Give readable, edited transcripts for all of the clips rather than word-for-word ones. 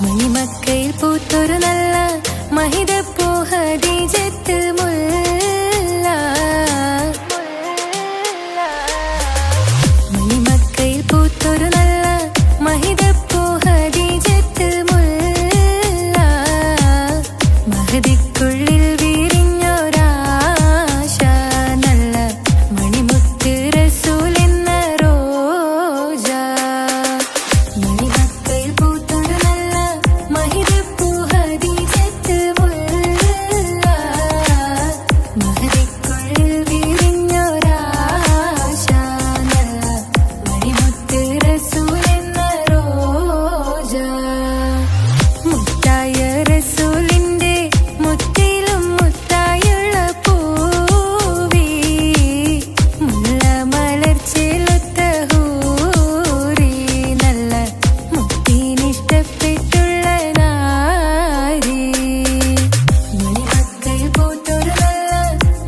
മണിമക്കയിൽ പൂത്തൊരു നല്ല മഹിതപ്പൂ ഖദീജത്തുൽ മുല്ല. മണിമക്കയിൽ പൂത്തൊരു നല്ല മഹിതപ്പൂ ഖദീജത്തുൽ മുല്ല. മഹദിക്കുള്ളിൽ വിരിഞ്ഞൊരാശ നല്ല മണിമുത്ത് റസൂൽ എന്ന റോജ. മണിമക്കയിൽ പൂത്തൊരു നല്ല മഹിതപ്പൂ ഖദീജത്തുൽ മുല്ല. മഹദിക്കുള്ളിൽ വിരിഞ്ഞൊരാശ നല്ല മണിമുത്ത് റസൂൽ എന്ന റോജ. മുത്തായ റസൂലിന്റെ മുത്തിലും മുത്തായുള്ള പൂവി മുല്ല മലർച്ചെലുത്ത ഹൂറി നല്ല മുത്തിനിഷ്ടപ്പെട്ടുള്ള നാരി. മണിമക്കയിൽ പൂത്തൊരു നല്ല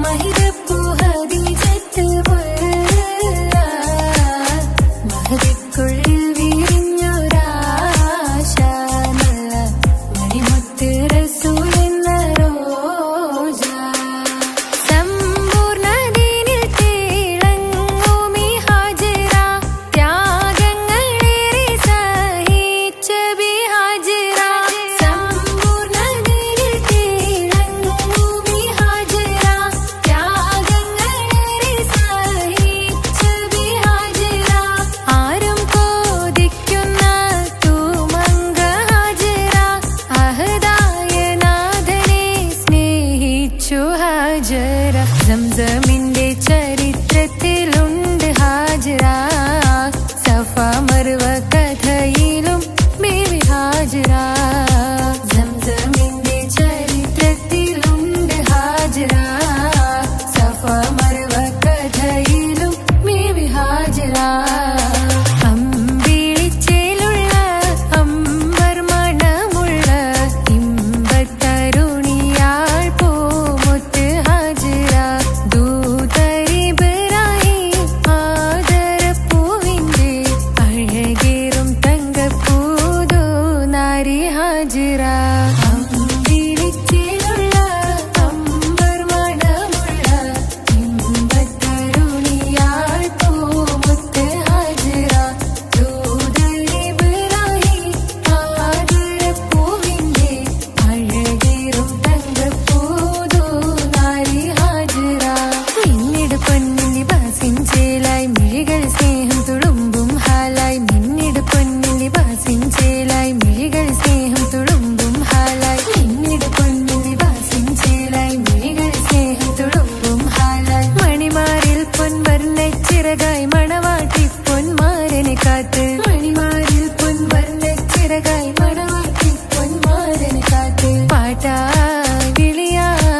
മഹിതപ്പൂ ഖദീജത്തുൽ മുല്ല. മഹദിക്കുള്ളിൽ വിരിഞ്ഞൊരാശ നല്ല മണിമുത്ത് റസൂൽ എന്ന റോജ. സമ്പൂർണ്ണ ദീനിൽ തിളങ്ങുമീ ഹാജറ. ത്യാഗങ്ങളേറെ സഹിച്ച ബിഹാജറ. സമ്പൂർണ്ണ ദീനിൽ തിളങ്ങുമീ ഹാജറ. ത്യാഗങ്ങളേറെ സഹിച്ച ബിഹാജറ. ആരും കൊതിക്കുന്ന തൂമങ്ക ഹാജറ. അഹദായ നാഥനെ സ്നേഹിച്ചു ഹാജറ. സംസമിന്റെ ചരിത്രത്തിലുണ്ട് ഹാജറ. സഫ മർവ കഥയിലും ബീവി ഹാജറ. സംസമിന്റെ ചരിത്രത്തിലുണ്ട് ഹാജറ. സഫ മർവ കഥയിലും ബീവി ഹാജറ. അമ്പിളിച്ചേലുള്ള അമ്പർ മണമുള്ള ഇമ്പത്തരുണിയാൾ പൂമുത്ത് ഹാജറ. ദൂതരിബ്രാഹിം ആദരപ്പൂവിന്റെ അഴകേറും തങ്കപ്പൂതു നാരി ഹാജറ. അമ്പിളിച്ചേലുള്ള അമ്പർ മണമുള്ള ഇമ്പത്തരുണിയാൾ പൂമുത്ത് ഹാജറ. ദൂതരിബ്രാഹിം ആദരപ്പൂവിന്റെ അഴകേറും തങ്കപ്പൂതു നാരി ഹാജറ. മിന്നിട് പൊന്നിൻ ലിബാസിൻ ചേലായി മിഴികൾ സ്നേഹം തുളുമ്പും ഹാലായി. മിന്നിട് പൊന്നിൻ ലിബാസിൻ ചേലായി മിഴികൾ സ്നേഹം തുളുമ്പും ഹാലായി. മിന്നിട് പൊന്നിൻ ലിബാസിൻ ചേലായി മിഴികൾ സ്നേഹം തുളുമ്പും ഹാലായി. മണിമാരിൽ പൊൻവർണ്ണ ചിറകായി മണവാട്ടി പൊന്മാരനെ കാത്ത്. മണിമാരിൽ പൊൻവർണ്ണ ചിറകായി മണവാട്ടി പൊന്മാരനെ കാത്ത്. പാട്ടായി വിളിയായി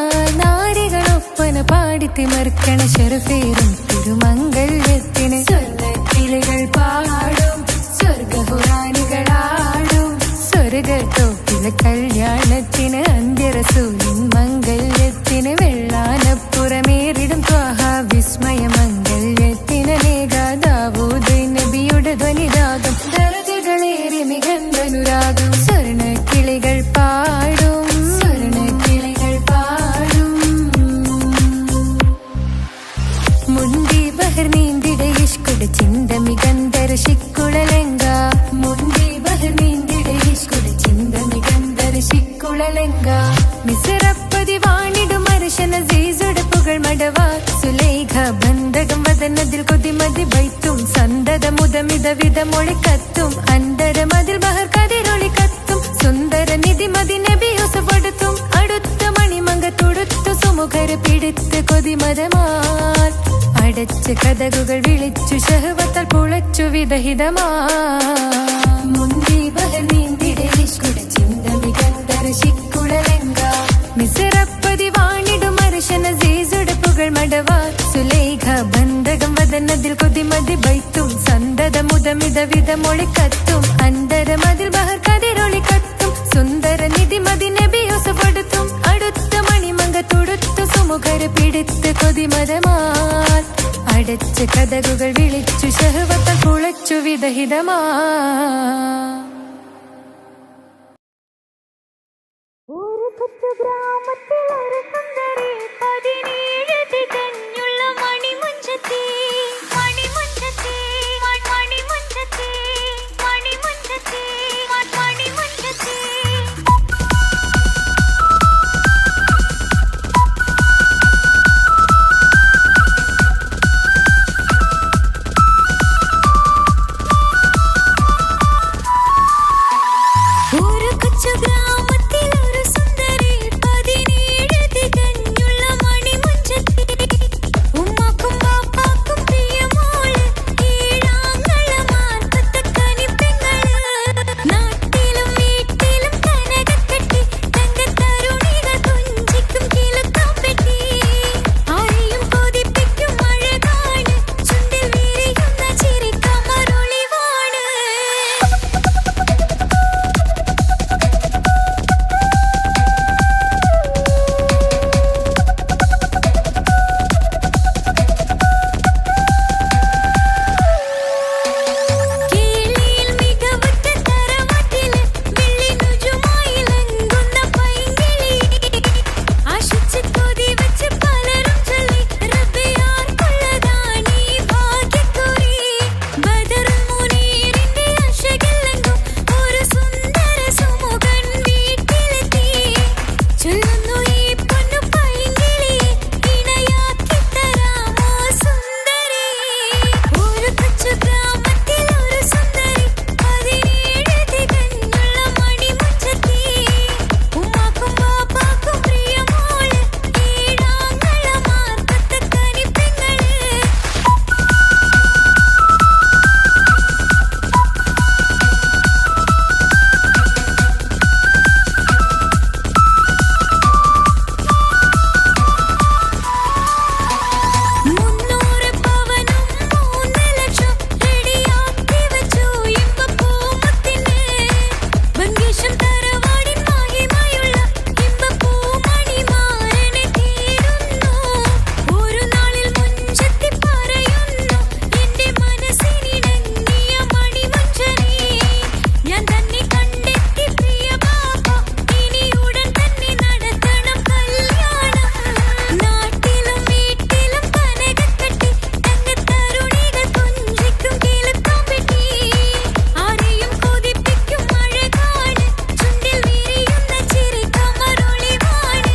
നാരികളൊപ്പന പാടിത്തിമർക്കണ ശരഫേറും തിരുമംഗല്യത്തിന്. സ്വർണ്ണക്കിളികൾ പാടും സ്വർഗപുരാണികളാടും സ്വർഗത്തോപ്പിലെ കല്യാണത്തിന്. അന്ത്യറസൂലിൻ മംഗല്യത്തിന്. വെള്ളാനപ്പുറമേറിടും ത്വാഹ വിസ്മയ മംഗല്യത്തിന്. നേകാ ദാവൂദ് നബിയുടെ ധ്വനിരാഗം ദരജകളേറി മികന്ധനുരാഗം. സ്വർണ്ണക്കിളികൾ പാടും സ്വർണ്ണക്കിളികൾ പാടും. മുണ്ടി ബഹർ നീന്തിട ഇഷ്കുടെ ചിന്ത മികന്ധര ശിക്കുളലങ്ക. മുണ്ടി ബഹർ നീന്തിട ഇഷ്കുടെ ചിന്ത മികന്ധര ശിക്കുളലങ്ക. മിസ്റപ്പതി വാണിടും അർശന സീസുടെ പുകൾ മടവാ. സുലൈഖ ബന്ധകം വദനതിൽ കൊതിമതി ബൈത്തും. സന്തത മുതമിത വിധമൊളി കത്തും. അന്തരമതിൽ ബഹർ കതിരൊളി കത്തും. സുന്ദര നിധിമതി നബി യൂസഫെടുത്തും. അടുത്ത മണിമങ്ക തൊടുത്തു സുമുഖര് പിടിത്ത് കൊതിമതമാൽ. അടച്ച് കഥകുകൾ വിളിച്ചു ഷഹ്വത്താൽ പുളച്ചു വിദഹിതമാ. മുന്തി ബഹർ നീന്തിട ഇഷ്കുടെ ചിന്ത മികന്ധര ശിക്കുളലങ്ക. മിസ്റപ്പതി വാണിടും അർശന സീസുടെ പുകൾ മടവാ. സുലൈഖ ബന്ധകം വദനതിൽ കൊതിമതി ബൈത്തും. സന്തത മുതമിത വിധമൊളി കത്തും. അന്തരമതിൽ ബഹർ കതിരൊളി കത്തും. സുന്ദര നിധിമതി നബി യൂസഫെടുത്തും. അടുത്ത മണിമങ്ക തൊടുത്തു കാമുകരെ പിടിത്ത് കൊതിമതമാൽ അടച്ച് കഥകുകൾ വിളിച്ചു ശഹവത്താൽ കുളച്ചു വിദഹിതമാ. ഒരു കൊച്ചു ഗ്രാമത്തിൽ ഒരു സുന്ദരി 17 തികഞ്ഞുള്ള മണിമുഞ്ചത്തി മണിമുഞ്ചത്തി മണിമുഞ്ചത്തി മണിമുഞ്ചത്തി മണിമുഞ്ചത്തി. ഒരു കൊച്ചു ഗ്രാമത്തിൽ ഒരു സുന്ദരി 17 തികഞ്ഞുള്ള മണിമുഞ്ചത്തി. ഉമ്മാക്കും ബാപ്പാക്കും പ്രിയമോള് ഏഴാങ്ങളമാർക്കത്തെ കനിപ്പെങ്ങള്. നാട്ടിലും വീട്ടിലും കനകക്കെട്ടി തങ്കത്തരുണികൾ കുഞ്ചിക്കും കിലുക്കാമ്പെട്ടി. ആരെയും കൊതിപ്പിക്കും അഴകാണ് ചുണ്ടിൽ വിരിയുന്ന ചിരിക്കമറൊളിവാണ്. കേളിയിൽ മികവുറ്റ തറവാട്ടില് വെള്ളിനുജുമായിലങ്കുന്ന പൈങ്കിളി. ആശിച്ച് കൊതി വെച്ച് പലരും ചൊല്ലി റബ്ബിയാർക്കുള്ളതാണീ ഭാഗ്യക്കുറി. ബദറുൽ മുനീറിന്റെ അശകിലെങ്കും ഒരു സുന്ദര സുമുഖൻ വീട്ടിലെത്തി. ചൊല്ലുന്നു ഈ പൊന്നു പൈങ്കിളിയെ ഇണയാക്കി തരാമോ സുന്ദരി. ഒരു കൊച്ചു ഗ്രാമത്തിൽ ഒരു സുന്ദരി 17 തികഞ്ഞുള്ള മണിമുഞ്ചത്തി. ഉമ്മാക്കും ബാപ്പാക്കും പ്രിയമോള് ഏഴാങ്ങളമാർക്കത്തെ കനിപ്പെങ്ങള്. മുന്നൂറ് പവനും 3 ലക്ഷം റെഡിയാക്കി വെച്ചു ഇമ്പപ്പൂമുത്തിന്. ബംഗീഷം തറവാടിൻ മഹിമയുള്ള ഇമ്പപ്പൂമണിമാരനെ തീരുന്നു. ഒരു നാളിൽ മുഞ്ചത്തി പറയുന്നു എന്റെ മനസ്സിനിണങ്ങിയ മണിമുഞ്ചനെ. ഞാൻ തന്നെ കണ്ടെത്തി പ്രിയ ബാപ്പ, ഇനി ഉടൻ തന്നെ നടത്തണം കല്യാണം. നാട്ടിലും വീട്ടിലും കനകക്കെട്ടി തങ്കത്തരുണികൾ കുഞ്ചിക്കും കിലുക്കാമ്പെട്ടി. ആരെയും കൊതിപ്പിക്കും അഴകാണ് ചുണ്ടിൽ വിരിയുന്ന ചിരിക്കമറൊളിവാണ്.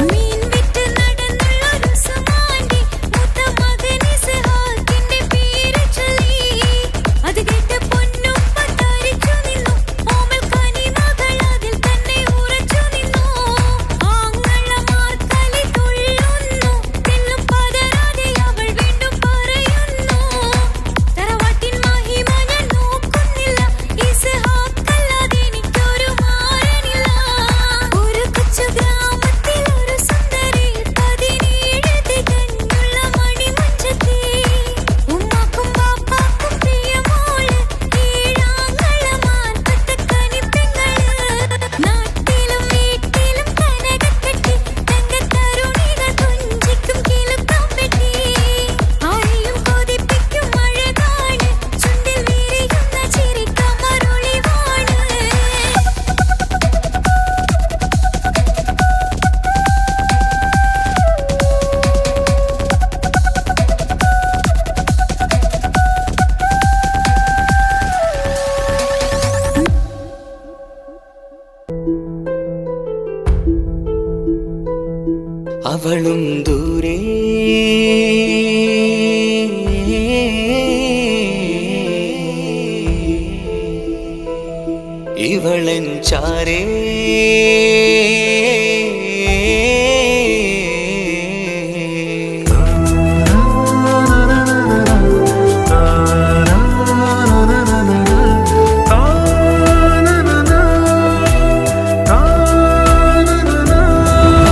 മീൻ വിറ്റ് നടന്നുള്ളൊരു സുമാണ്ടി മൂത്ത മകൻ ഇസ്ഹാക്കിന്റെ പേര് ചൊല്ലി. അത് കേട്ട് പൊന്നുപ്പ തരിച്ചു നിന്നു. ഓമൽ കനിമകൾ അതിൽ തന്നെ ഉറച്ചു നിന്നു. ആങ്ങളമാർ കലി തുള്ളുന്നു. തെല്ലും പതരാതെ അവൾ വീണ്ടും പറയുന്നു, തറവാട്ടിൻ മഹിമ ഞാൻ നോക്കുന്നില്ല. ഇസ്ഹാക്കല്ലാതെ എനിക്കൊരു മാരനില്ല. ഒരു കൊച്ചു ഗ്രാമത്തിൽ ഒരു സുന്ദരി 17 തികഞ്ഞുള്ള മണിമുഞ്ചത്തി. ഉമ്മാക്കും ബാപ്പാക്കും പ്രിയമോള് ഏഴാങ്ങളമാർക്കത്തെ കനിപ്പെങ്ങള്. നാട്ടിലും വീട്ടിലും കനകക്കെട്ടി തങ്കത്തരുണികൾ കുഞ്ചിക്കും കിലുക്കാമ്പെട്ടി. ആരെയും കൊതിപ്പിക്കും അഴകാണ് ചുണ്ടിൽ വിരിയുന്ന ചിരിക്കമറൊളിവാണ്. അവളും ദൂരെ ഇവളൻ ചാരേ.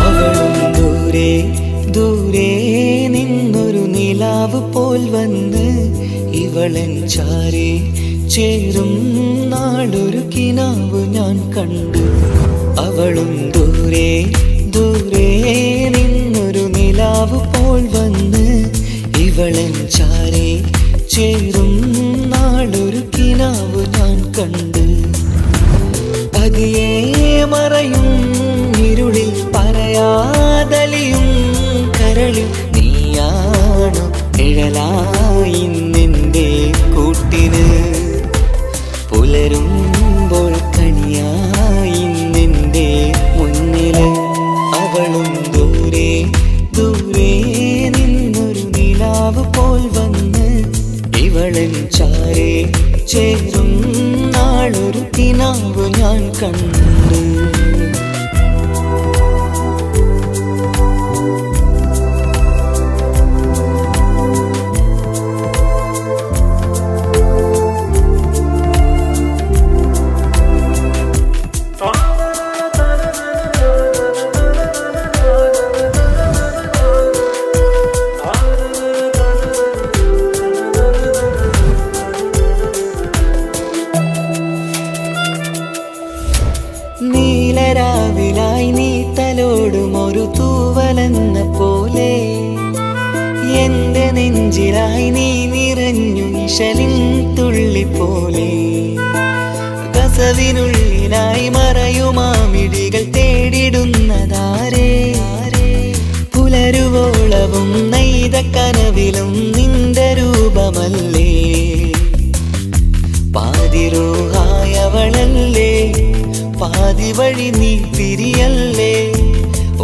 അവളും ദൂരെ ദൂരെ നിലാവ് പോൽ വന്ന് ഇവളൻ ചാരേ ചേരും നാളൊരു കിനാവ് ഞാൻ കണ്ടു. അവളും ദൂരെ ദൂരെ നിന്നൊരു നിലാവ് പോൽ വന്ന് ഇവളൻ ചാരേ ചേരും നാളൊരു കിനാവ് ഞാൻ കണ്ടു. പതിയെ മറയും ഇരുളിൽ പറയാതലിയും കരളിൽ നീയാണു നിഴലായി നിന്റെ കൂട്ടിന്. പുലരുമ്പോൾ കണിയായി നിന്റെ മുന്നില്. അവളും ദൂരെ ദൂരെ നിന്നൊരു നിലാവ് പോൽ വന്ന് ഇവളൻ ചാരേ ചേരും നാളൊരു കിനാവ് ഞാൻ കണ്ടു. നീലരാവിലായി നീ തലോടും ഒരു തൂവലെന്ന പോലെ എന്റെ നെഞ്ചിലായി നീ നിറഞ്ഞു നിശലിൻ തുള്ളി പോലെ. കസവിനുള്ളിലായി മറയുമാമിടികൾ തേടിടുന്നതാരേ. പുലരുവോളവും നെയ്ത കനവിലും നിന്റെ രൂപമല്ലേ. പാതിരൂഹായവളല്ലേ പാതി വഴി നീ പിരിയല്ലേ.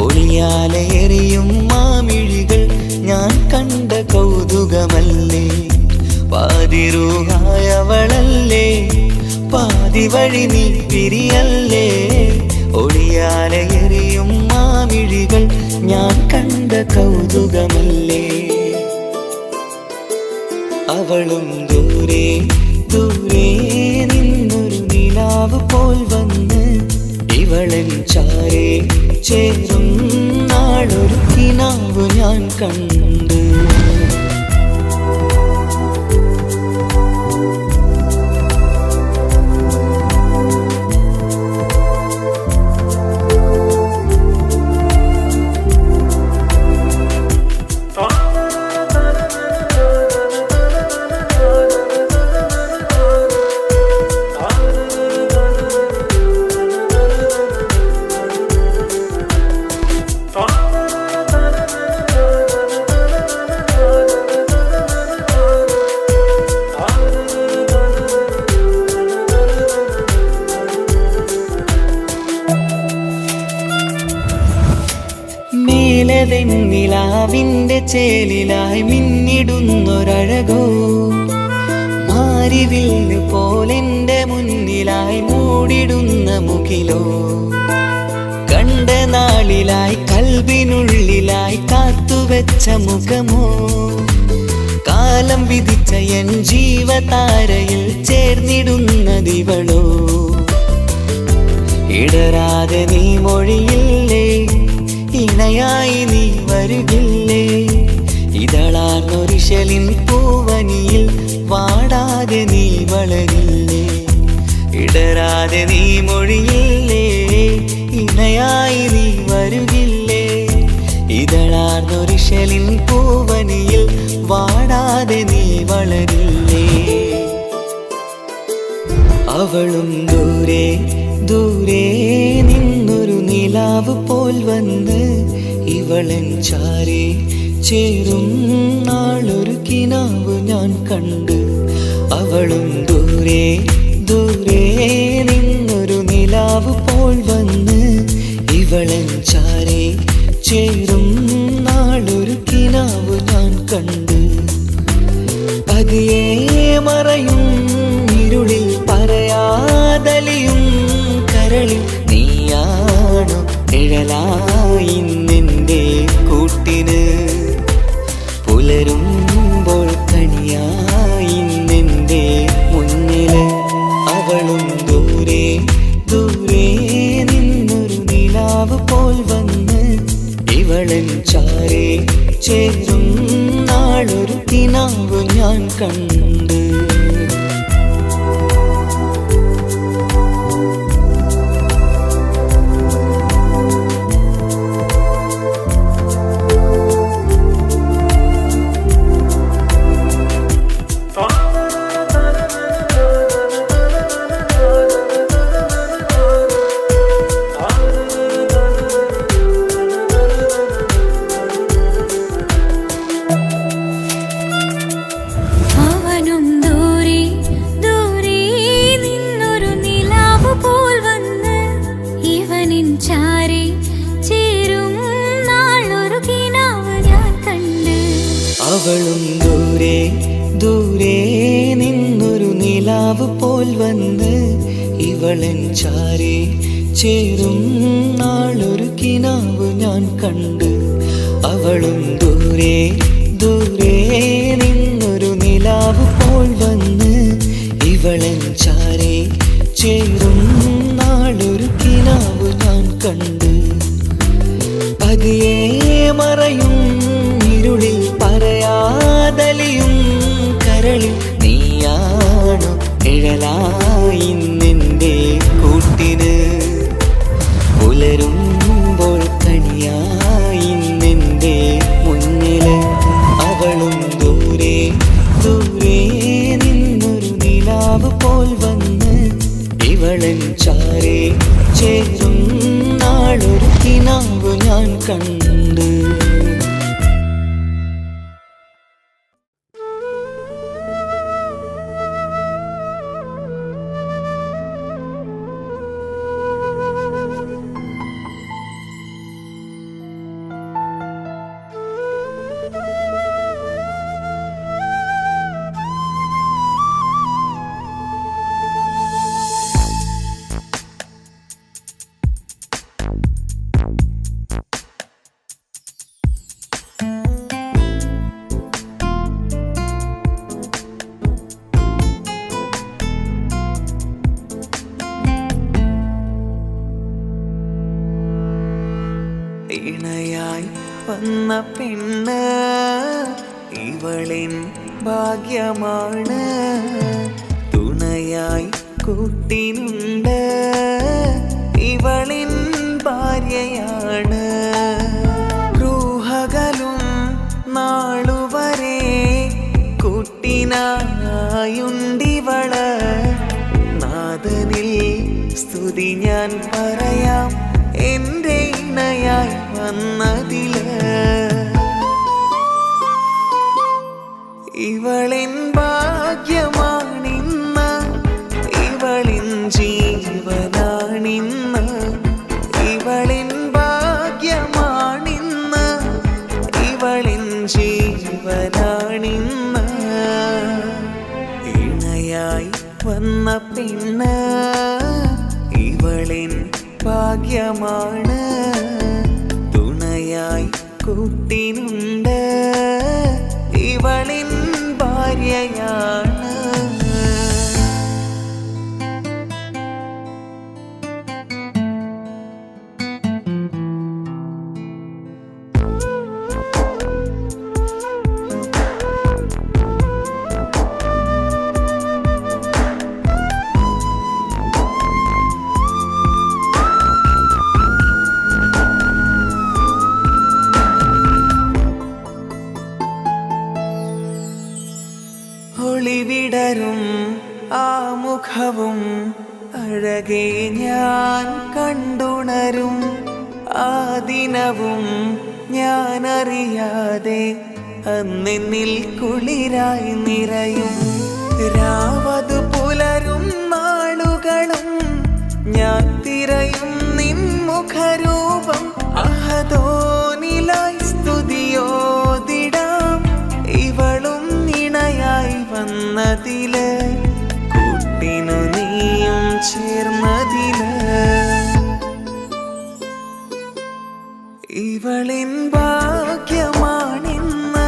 ഒളിയാലെറിയും മാമിഴികൾ ഞാൻ കണ്ട കൗതുകമല്ലേ. പാതിരൂഹായവളല്ലേ പാതി വഴി നീ പിരിയല്ലേ. ഒളിയാലെറിയും മാമിഴികൾ ഞാൻ കണ്ട കൗതുകമല്ലേ. അവളും ദൂരെ ദൂരെ നിന്നൊരു നിലാവ് പോൽ വന്ന് ഇവളൻ ചാരേ ചേരും നാളൊരു കിനാവ് ഞാൻ കണ്ടു. നിലാവിന്റെ ചേലിലായി മിന്നിടുന്നൊരഴകോ. മാരിവില്ല് പോലെന്റെ മുന്നിലായി മൂടിടുന്ന മുകിലോ. കണ്ട നാളിലായി കൽബിനുള്ളിലായി കാത്തുവെച്ച മുഖമോ. കാലം വിധിച്ച എൻ ജീവതാരയിൽ ചേർന്നിടുന്നതിവളോ. ഇടരാതെ നീ മൊഴിയില്ലേ ഇണയായി നീ വരുകില്ലേ. ഇതളാർന്നൊരിശലിൻ പൂവനിയിൽ വാടാതെ നീ വളരില്ലേ. ഇടരാതെ നീ മൊഴിയില്ലേ ഇണയായി നീ വരുകില്ലേ. ഇതളാർന്നൊരിശലിൻ പൂവനിയിൽ വാടാതെ നീ വളരില്ലേ. അവളും ദൂരെ ദൂരെ നിന്നൊരു നിലാവ് പോൽ വന്ന് ഇവളൻ ചാരേ ചേരും നാളൊരു കിനാവ് ഞാൻ കണ്ടു. അവളും ദൂരെ ദൂരെ നിന്നൊരു നിലാവ് പോൽ വന്ന് ഇവളൻ ചാരേ ചേരും നാളൊരു കിനാവ് ഞാൻ കണ്ടു. പതിയെ മറയും ഇരുളിൽ പറയാതലിയും കരളിൽ നീയാണു നിഴലായി നിന്റെ കൂട്ടിന്. പുലരുമ്പോൾ കണിയായി നിന്റെ മുന്നില്. അവളും ദൂരെ ദൂരെ നിന്നൊരു നിലാവ് പോൽ വന്ന് ഇവളൻ ചാരേ ചേരും നാളൊരു നാളൊരു കിനാവ് ഞാൻ കണ്ട്. അവളും ദൂരെ ദൂരെ നിന്നൊരു നിലാവ് പോൽ വന്ന് ഇവളെൻ ചാരെ ചേരും നാളൊരു കിനാവ് ഞാൻ കണ്ട്. അവളും ദൂരെ ദൂരെ നിന്നൊരു നിലാവ് പോൽ വന്ന് ഇവളെൻ ചാരെ ചേരും നാളൊരു കിനാവ് ഞാൻ കണ്ട്. പതിയെ മറയും ഇരുളിൽ പറയാതലിയും കരളിൽ നീയാണു നിഴലായി നിന്റെ കൂട്ടിന്. പുലരുമ്പോൾ കണിയായി നിന്റെ മുന്നില്. അവളും ദൂരെ ദൂരെ നിന്നൊരു നിലാവ് പോൽ വന്ന് ഇവളൻ ചാരെ ചേരും നാളൊരു കിനാവ് ഞാൻ കണ്ട്. ഇണയായി വന്ന പെണ്ണ് ഇവളിൻ ഭാഗ്യമാണ്. തുണയായി കൂട്ടിനുണ്ട് ഇവളിൻ ഭാര്യയാണ്. റൂഹകലും നാളുവരെ കൂട്ടിനായുണ്ടിവള്. നാഥനിൽ സ്തുതി ഞാൻ പറയാം എൻ്റെ ഇണയായി വന്നതില്. ഇവളിൻ ഭാഗ്യമാണിന്ന് ഇവളിൻ ജീവനാണിന്ന്. ഇവളിൻ ഭാഗ്യമാണിന്ന് ഇവളിൻ ജീവനാണിന്ന്. ഇണയായി വന്ന പെണ്ണ് ഇവളിൻ ഭാഗ്യമാണ്. തുണയായി കൂട്ടിനുണ്ട് ഇവളിൻ ഭാര്യയാണ്. ഒളിവിടരും ആ മുഖവും അഴകെ ഞാൻ കണ്ടുണരും. ആ ദിനവും ഞാനറിയാതെ അന്നെന്നിൽ കുളിരായി നിറയും. രാവതു പുലരും നാളുകളും ഞാൻ തിരയും നിൻ മുഖരൂപം. അഹദോനിലായി സ്തുതിയോതിടാം ഇവളും ഇണയായി വന്നതില്. കൂട്ടിനു നീയും ചേർന്നതില്. ഇവളിൻ ഭാഗ്യമാണിന്ന്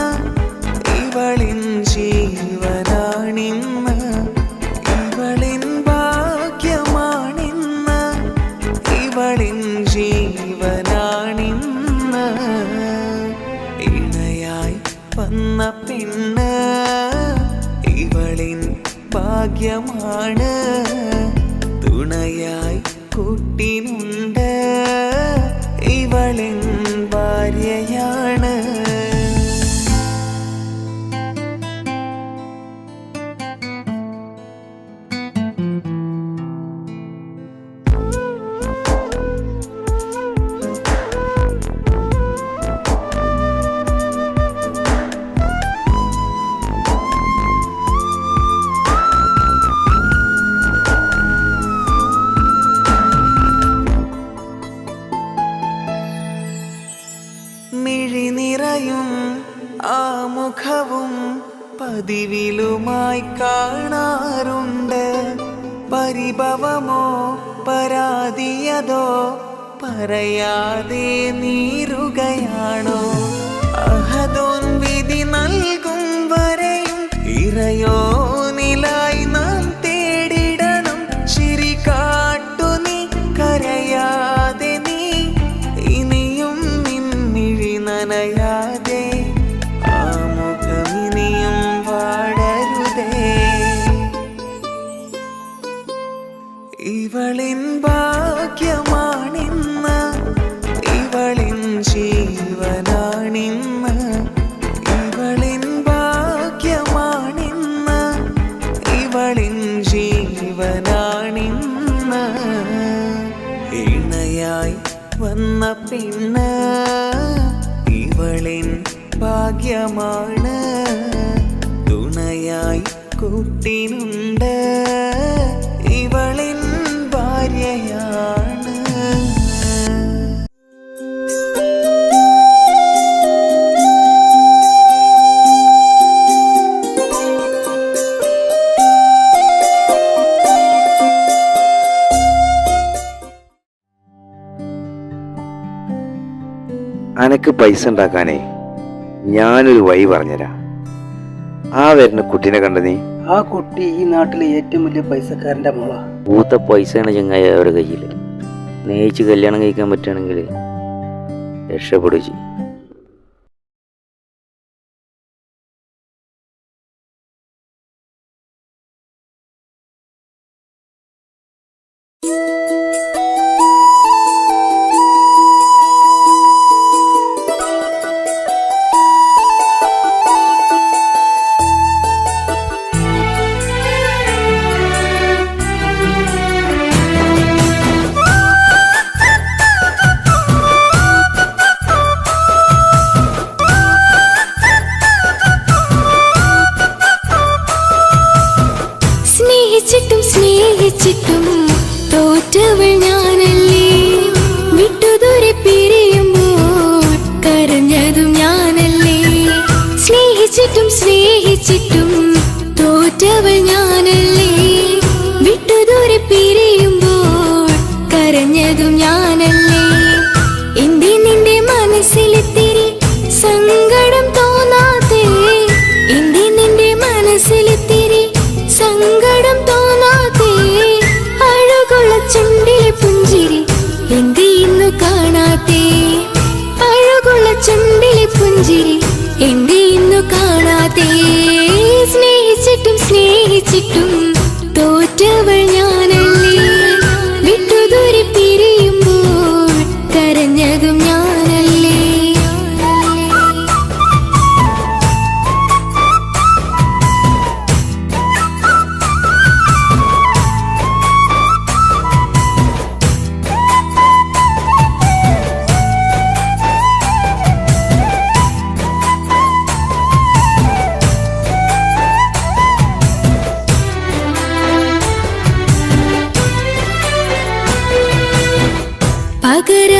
ഇവളിൻ ജീവനാണിന്ന്. ഇവളിൻ ഭാഗ്യമാണിന്ന് ഇവളിൻ ജീവനാണിന്ന്. ഇണയായി വന്ന പെണ്ണ് ഇവളിൻ ഭാഗ്യമാണ്. തുണയായി കൂട്ടിനുണ്ട് ഇവളിൻ ഭാര്യയാണ്. മിഴിനിറയും ആ മുഖവും പതിവിലുമായി കാണാറുണ്ട്. പരിഭവമോ പരാതിയതോ പറയാതെ നീറുകയാണോ? അഹദോൻ വിധി നൽകും വരെയും ഇറയോനിലായി നാം തേടിടണം. ചിരി കാട്ടു നീ കരയാതെ നീ ഇനിയും നിൻമിഴി നനയാതെ ആ മുഖമിനിയും വാടരുതേ. ഇവളിൻ ഭാഗ്യമാണിന്ന് ഇവളിൻ ജീവനാണിന്ന്. ഇവളിൻ ഭാഗ്യമാണിന്ന് ഇവളിൻ ജീവനാണിന്ന്. ഇണയായി വന്ന പെണ്ണ് ഇവളിൻ ഭാഗ്യമാണ്. തുണയായി കൂട്ടിനുണ്ട് ഇവളിൻ ഭാര്യയാണ്. അനക്ക് പൈസ ഉണ്ടാക്കാനേ ഞാനൊരു വഴി പറഞ്ഞുതരാം. ആ വരുന്ന കുട്ടീനെ കണ്ട നീ? ആ കുട്ടി ഈ നാട്ടിലെ ഏറ്റവും വലിയ പൈസക്കാരന്റെ മോളാ. പൂത്ത പൈസയാണ് ചങ്ങായി അവരുടെ കയ്യിൽ. സ്നേഹിച്ച് കല്യാണം കഴിക്കാൻ പറ്റുകയാണെങ്കിൽ രക്ഷപ്പെടുക ചെയ്യും. സ്നേഹിച്ചിട്ടും തോറ്റവൾ ഞാനല്ലേ. വിട്ടുദൂരെ പിരിയുമ്പോൾ കരഞ്ഞതും ഞാനല്ലേ. സ്നേഹിച്ചിട്ടും തോറ്റവൾ ഞാനല്ലേ. വിട്ടുദൂരെ പിരിയുമ്പോൾ കരഞ്ഞതും ഞാനല്ലേ. എന്തേ നിന്റെ മനസ്സിലിത്തിരി സങ്കടം തോന്നാതെ? എന്തേ നിന്റെ മനസ്സിലിത്തിരി സങ്കടം തോന്നാതെ? അഴകുള്ള ചുണ്ടിലെ പുഞ്ചിരി എന്തേ ഇന്നു കാണാതെ? അഴകുള്ള ചുണ്ടിലെ പുഞ്ചിരി എന്തേ ഇന്നു കാണാതെ? സ്നേഹിച്ചിട്ടും തോറ്റവൾ ഞാനല്ലേ. വിട്ടുദൂരെ പിരിയുമ്പോൾ കരഞ്ഞതും ഞാനല്ലേ.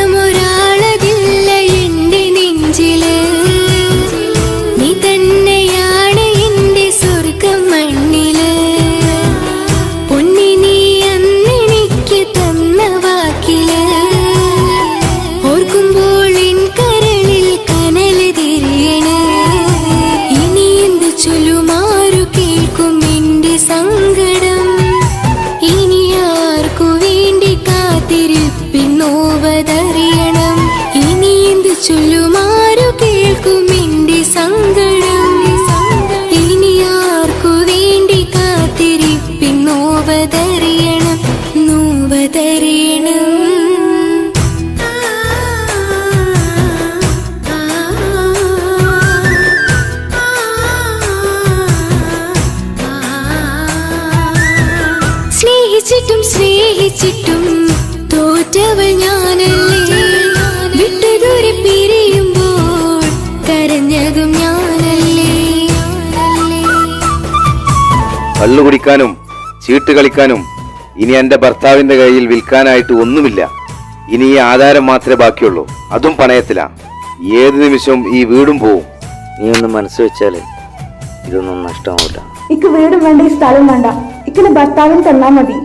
പകരമൊരാളതില്ല എന്റെ നെഞ്ചില്. നീ തന്നെയാണ് എന്റെ സ്വർഗം മണ്ണില്. പൊന്നി നീ അന്നെനിക്ക് തന്ന വാക്കില് ഓർക്കുമ്പോൾ എൻ കരളിൽ കനല് തിരിയണ്. ഇനി എന്ത് ചൊല്ലുമാരു കേൾക്കും എന്റെ സങ്കടം? ഇനി ആർക്കു വേണ്ടി കാത്തിരിപ്പിന്നോവതറി കരഞ്ഞതും ഞാനല്ലേ. കള്ളു കുടിക്കാനും ചീട്ട് കളിക്കാനും ഇനി എന്റെ ഭർത്താവിന്റെ കയ്യിൽ വിൽക്കാനായിട്ട് ഒന്നുമില്ല. ഇനി ഈ ആധാരം മാത്രമേ ബാക്കിയുള്ളൂ, അതും പണയത്തിലാ. ഏത് നിമിഷവും ഈ വീടും പോവും. നീ ഒന്ന് മനസ്സ് വെച്ചാല് ഇതൊന്നും നഷ്ടമാവില്ല. ഇക്ക് വീടും വേണ്ട, ഈ സ്ഥലം വേണ്ട. ഇക്കിന്റെ ഭർത്താവിന് തന്നാ മതി.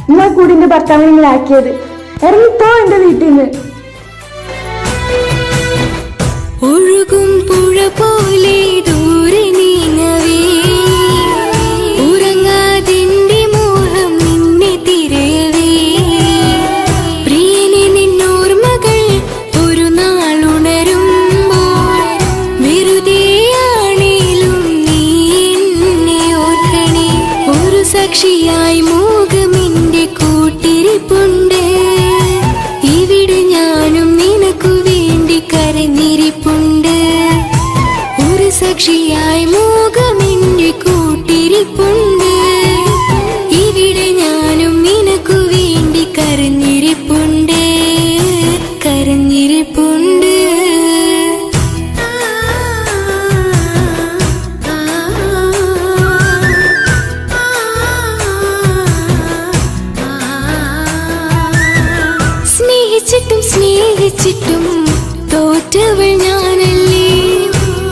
നിങ്ങൾ കൂടി എന്റെ ഭർത്താവിനെ നിങ്ങൾ ആക്കിയത്. ഇറങ്ങിപ്പോ എന്റെ വീട്ടിൽ നിന്ന്. ഒഴുകും പുഴ പോലെ ദൂരെ നീങ്ങവേ, ഉറങ്ങാതിന്റെ മോഹം നിന്നെ തിരയവേ. പ്രിയനെ നിന്നോർമകൾ ഒരു നാളുണരുമ്പോൾ വെറുതെയാണേലും നീ എന്നെ ഓർക്കണേ. ഒരു സാക്ഷിയായി മോഹമെന്റെ കൂട്ടിരിപ്പുണ്ട്. ഇവിടെ ഞാനും നിനക്കു വേണ്ടി കരഞ്ഞിരിപ്പുണ്ട്. ഒരു സാക്ഷിയായി മോഹമെന്റെ കൂട്ടിരിപ്പുണ്ട്. ഇവിടെ ഞാനും നിനക്കു വേണ്ടി കരഞ്ഞിരിപ്പുണ്ട്, കരഞ്ഞിരിപ്പുണ്ട്. സ്നേഹിച്ചിട്ടും സ്നേഹിച്ചിട്ടും തോറ്റവൾ ഞാനല്ലേ.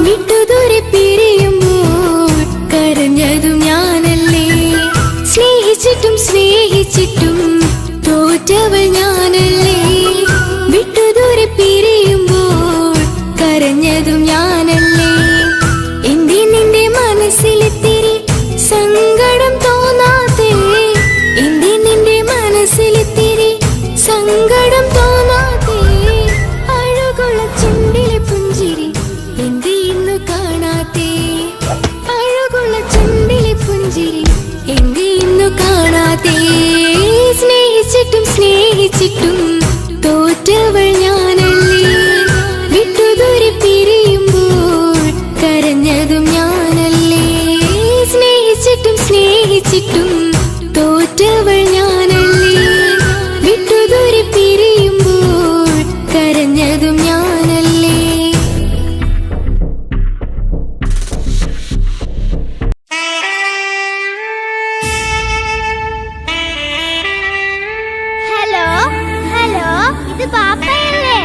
വിട്ടുദൂരെ പിരിയുമ്പോൾ കരഞ്ഞതും ഞാനല്ലേ. സ്നേഹിച്ചിട്ടും സ്നേഹിച്ചിട്ടും തോറ്റവൾ ഞാനല്ലേ. വിട്ടുദൂരെ പിരിയുമ്പോൾ കരഞ്ഞതും ഞാനല്ലേ. എന്തേ നിന്റെ മനസ്സിലെത്തിരി സങ്കടം തോന്നാതെ, എന്തേ നിന്റെ മനസ്സിലെത്തിരി സങ്കടം തോന്നാതെ. അഴകുള്ള ചുണ്ടിലെ പുഞ്ചിരി എന്തേ ഇന്നു കാണാത്തെ, അഴകുള്ള ചുണ്ടിലെ പുഞ്ചിരി എന്തേ ഇന്നു കാണാത്തെ. സ്നേഹിച്ചിട്ടും സ്നേഹിച്ചിട്ടും തോറ്റവൾ ഞാനല്ലേ. വിട്ടുദൂരെ പിരിയുമ്പോൾ കരഞ്ഞതും ഞാനല്ലേ. സ്നേഹിച്ചിട്ടും സ്നേഹിച്ചിട്ടും തോറ്റവൾ ഞാനല്ലേ. വിട്ടുദൂരെ പിരിയുമ്പോൾ കരഞ്ഞതും ഞാനല്ലേ. ഹലോ ഹലോ, ഇത് പാപ്പയല്ലേ?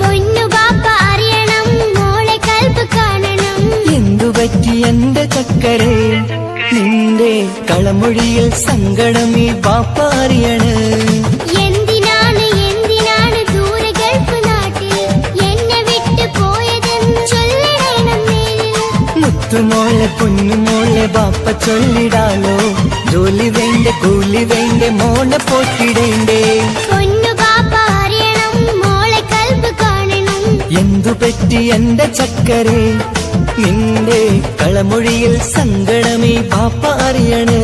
പൊന്നു പാപ്പ അറിയണം, മോളെ കൽപ്പ് കാണണം. എന്തുപറ്റി എന്റെ ചക്കരെ, നിന്റെ കളമൊഴിയിൽ സങ്കടം ഈ ബാപ്പ അറിയണ്. എന്തിനാണ് എന്തിനാണ് ദൂരെ ഗൾഫ് നാട്ടിൽ എന്നെ വിട്ടു പോയതെന്ന് ചൊല്ലണം നേരിൽ. മുത്തുമോളെ പൊന്നുമോളെ ബാപ്പ ചൊല്ലിടാലോ. ജോലി വേണ്ട കൂലി വേണ്ട മോളെ പോറ്റിടേണ്ടേ. പൊന്നു പാപ്പ അറിയണം, മോളെ കൽപ്പ് കാണണം. എന്തുപറ്റി എന്റെ ചക്കരെ, നിന്റെ കളമൊഴിയിൽ സങ്കടമേ ബാപ്പ അറിയണ്.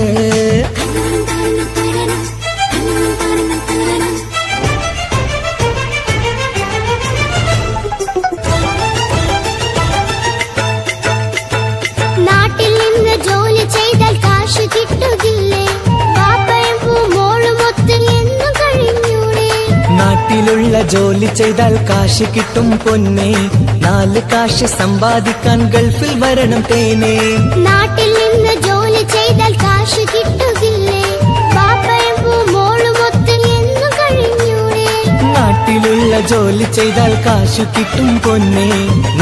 നാട്ടിൽ നിന്ന് ജോലി ചെയ്താൽ കാശ് കിട്ടുകില്ലേ? പാപ്പയും മോളും ഒത്ത് എന്നും കഴിഞ്ഞൂടെ? നാട്ടിലുള്ള ജോലി ചെയ്താൽ കാശ് കിട്ടും പൊന്നെ. 4 കാശ് സമ്പാദിക്കാൻ ഗൾഫിൽ വരണം തേനെ. നാട്ടിൽ നിന്ന് ജോലി ചെയ്താൽ കാശ് കിട്ടുകില്ലേ? പാപ്പയും മോളും ഒത്ത് എന്നും കഴിഞ്ഞൂടെ? നാട്ടിലുള്ള ജോലി ചെയ്താൽ കാശ് കിട്ടും പൊന്നെ.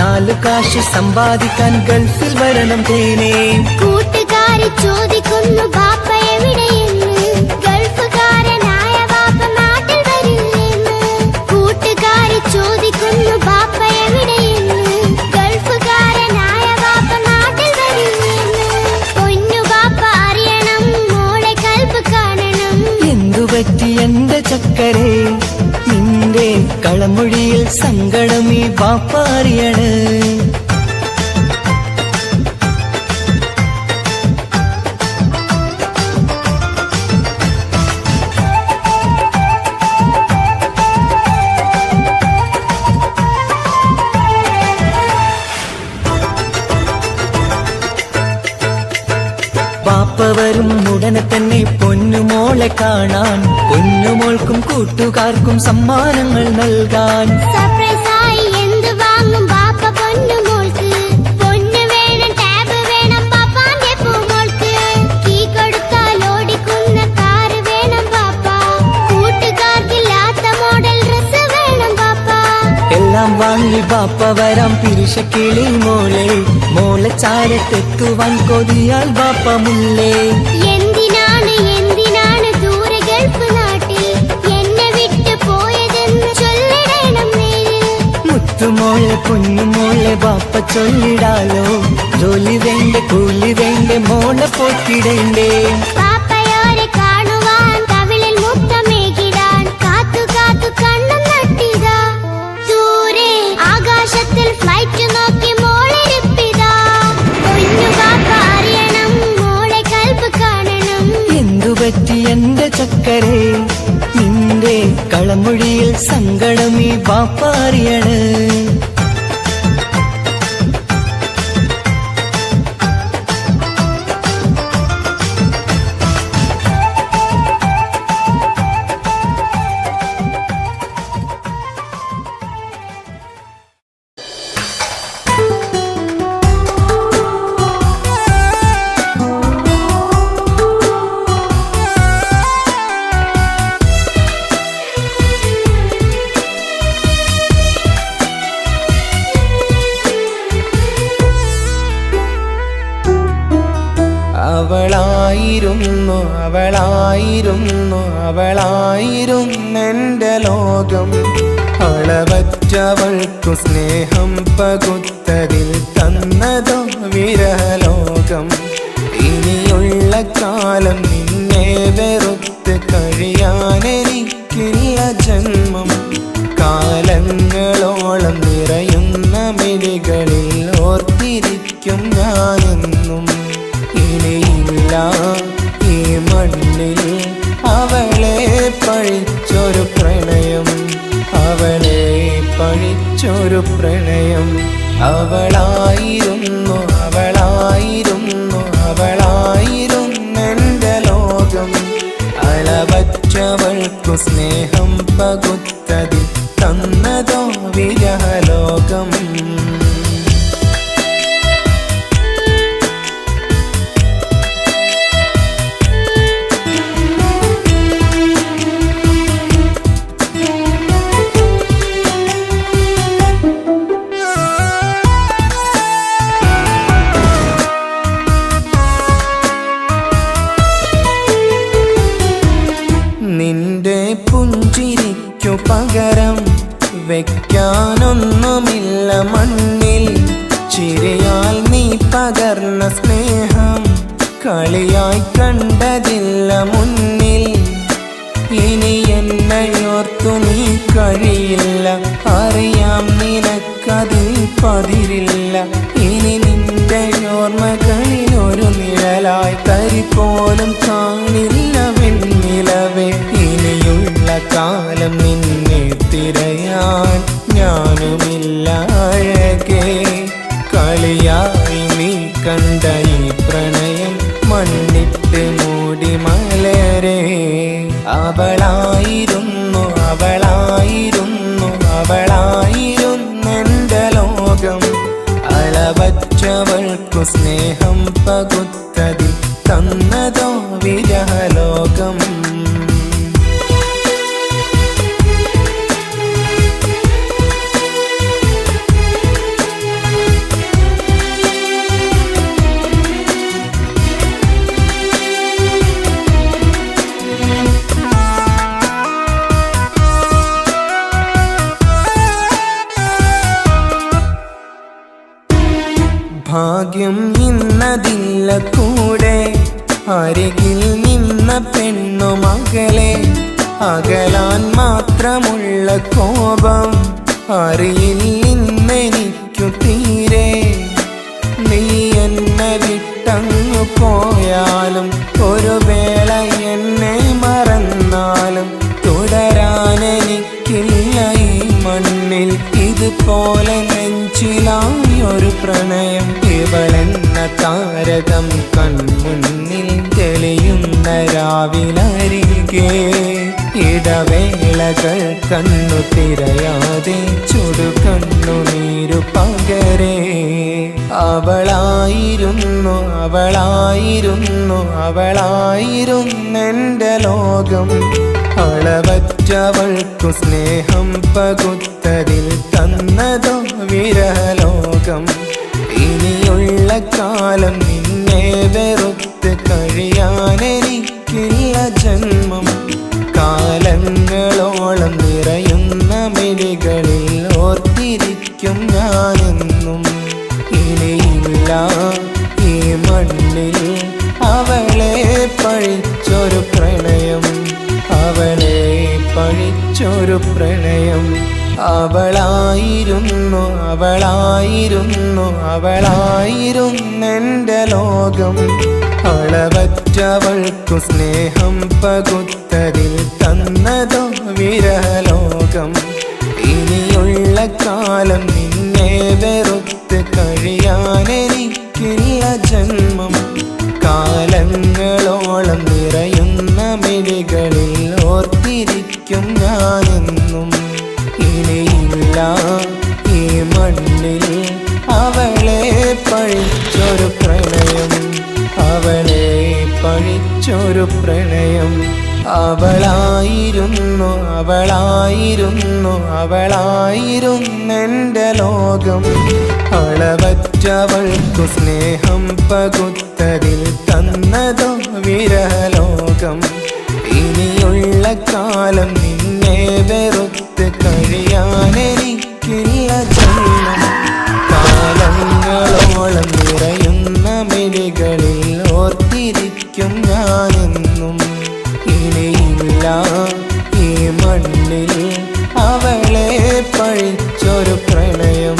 4 കാശ് സമ്പാദിക്കാൻ ഗൾഫിൽ വരണം തേനെ. കൂട്ടുകാരി ചോദിക്കുന്നു ബാപ്പ എവിടെയെന്ന്, ഗൾഫുകാരനായ ബാപ്പ നാട്ടിൽ വരില്ലെന്ന്. കൂട്ടുകാരി ചോദിക്കുന്നു ബാപ്പ എവിടെയെന്ന്, ഗൾഫുകാരനായ ബാപ്പ നാട്ടിൽ വരില്ലെന്ന്. പൊന്നു ബാപ്പ അറിയണം, മോളെ കൽപ്പ് കാണണം. എന്തുപറ്റി എന്റെ ചക്കരെ, നിന്റെ കളമൊഴിയിൽ സങ്കടം ഈ ബാപ്പ അറിയണ്. വരും ഉടനെ തന്നെ പൊന്നുമോളെ കാണാൻ, പൊന്നുമോൾക്കും കൂട്ടുകാർക്കും സമ്മാനങ്ങൾ നൽകാൻ. സർപ്രൈസായി എന്ത് വാങ്ങും ബാപ്പ പൊന്നുമോൾക്ക്? പൊന്നു വേണം, ടാബ് വേണം ബാപ്പാന്റെ പൂമോൾക്ക്. കീ കൊടുത്താൽ ഓടിക്കുന്ന കാറ് വേണം ബാപ്പ. കൂട്ടുകാർക്കില്ലാത്ത മോഡൽ ഡ്രസ് വേണം ബാപ്പ. എല്ലാം വാങ്ങി ബാപ്പ വരാം പിരിശക്കിളി മോളെ, മോളെ ചാരത്തെത്തുവാൻ കൊതിയാൽ ബാപ്പ മുല്ലേ. എന്തിനാണ് എന്തിനാണ് ദൂരെ ഗൾഫ് നാട്ടിൽ എന്നെ വിട്ടു പോയതെന്ന് ചൊല്ലിടണം നേരിൽ. മുത്തുമോളെ പൊന്നുമോളെ ബാപ്പ ചൊല്ലിടാലോ, ജോലി വേണ്ട കൂലി വേണ്ട മോളെ പോറ്റിടണ്ടേ. പാപ്പയോരെ കാണുവാൻ കവിളിൽ മുത്തമേകിടാൻ കാത്തു കാത്തു കണ്ണും നട്ടിതാ. ദൂരെ ആകാശത്തിൽ ഫ്ലൈറ്റ് നോക്കി മോളിരിപ്പിതാ. പൊന്നു ബാപ്പ അറിയണം, മോളെ കൽബ് കാണണം. എന്തുപറ്റി എന്റെ ചക്കരെ, നിന്റെ കളമൊഴിയിൽ സങ്കടം ഈ ബാപ്പ അറിയണ്. അവളായിരുന്നു അവളായിരുന്നു അവളായിരുന്നെൻ്റെ ലോകം. അളവറ്റവൾക്കു സ്നേഹം പകുത്തതിൽ തന്നതോ വിരലോകം. ഇനിയുള്ള കാലം നിന്നെ വെറുത്ത് കഴിയാനെനിക്കില്ല ജന്മം. കാലങ്ങളോളം നിറയുന്ന മിഴികളിൽ ഓർത്തിരിക്കും ഞാനെന്നും. ഇനിയില്ല ഈ മണ്ണിൽ അവളെ പഴിച്ചൊരു പ്രണയം, അവളെ പഴിച്ചൊരു പ്രണയം. അവളായിരുന്നു അവളായിരുന്നു അവളായിരുന്നെൻ്റെ ലോകം. അളവറ്റവൾക്കു സ്നേഹം പകുത്തതിൽ തന്നതോ വിരഹലോകം. നിന്റെ പുഞ്ചിരിക്കു പകരം വെക്കാനൊന്നുമില്ല മണ്ണിൽ. ചിരിയാൽ നീ പകർന്ന സ്നേഹം കളിയായി കണ്ടതില്ല മുന്നിൽ. ഇനി എന്നയോർത്തു നീ കഴിയില്ല, അറിയാം നിനക്കതിൽ പതിരില്ല. ഇനി നിന്റെ ഓർമ്മകളിൽ ഒരു നിഴലായി തരി പോലും കാണില്ല വെണ്ണിലവേ. ഇനിയുള്ള കാലം നിന്നെ തിരയാൻ ഞാനുമില്ല അഴകേ. കളിയായി നീ കണ്ട ഈ പ്രണയം മണ്ണിട്ട് മൂടി മലരേ. അവളായിരുന്നു അവളായിരുന്നു അവളായിരുന്നെൻ്റെ ലോകം. അളവറ്റവൾക്കു സ്നേഹം പകുത്തതിൽ തന്നതോ വിരഹലോകം. ഭാഗ്യം ഇന്നതില്ല കൂടെ, അരികിൽ നിന്ന പെണ്ണു മകളെ. അകലാൻ മാത്രമുള്ള കോപം അറിയില്ലെന്നെനിക്കു തീരെ. നീ എന്നെ വിട്ടങ്ങു പോയാലും ഒരു വേള എന്നെ മറന്നാലും തുടരാനെനിക്കില്ല ഈ മണ്ണിൽ. ഇതുപോലെ നെഞ്ചിലായൊരു പ്രണയം. ഇവളെന്ന താരകം കൺമുന്നിൽ നിലാവിലരികെ ഇടവേളകൾ കണ്ണു തിരയാതെ ചുടുകണ്ണുനീരു പകരേ അവളായിരുന്നെന്റെ ലോകം അളവറ്റവൾക്കു സ്നേഹം പകുത്തതിൽ തന്നതോ വിരഹലോകം ഇനിയുള്ള കാലം നിന്നെ വെറുത്ത് കഴിയാനെനിക്കില്ല ജന്മം കാലങ്ങളോളം നിറയുന്ന മിഴികളിൽ ഓർത്തിരിക്കും ഞാനെന്നും ഇനിയില്ല ഈ മണ്ണിൽ അവളെ പഴിച്ചൊരു പ്രണയം അവളായിരുന്നെന്റെ ലോകം അളവറ്റവൾക്കു സ്നേഹം പകുത്തതിൽ തന്നതോ വിരഹലോകം ഇനിയുള്ള കാലം നിന്നെ വെറുത്ത് കഴിയാനെനിക്കില്ല ജന്മം കാലങ്ങളോളം നിറയുന്ന മിഴികളിൽ ഓർത്തിരിക്കും ഞാനെന്നും ഇനിയില്ല ഈ മണ്ണിൽ അവളെ പഴിച്ചൊരു പ്രണയം അവളായിരുന്നെന്റെ ലോകം അളവറ്റവൾക്കു സ്നേഹം പകുത്തതിൽ തന്നതോ വിരഹലോകം ഇനിയുള്ള കാലം നിന്നെ വെറുത്ത് കഴിയാനെനിക്കില്ല ജന്മം കാലങ്ങളോളം നിറയുന്ന മിഴികളിൽ ഓർത്തിരിക്കും ഞാനെന്നും ഇനിയില്ല ഈ മണ്ണിൽ അവളെ പഴിച്ചൊരു പ്രണയം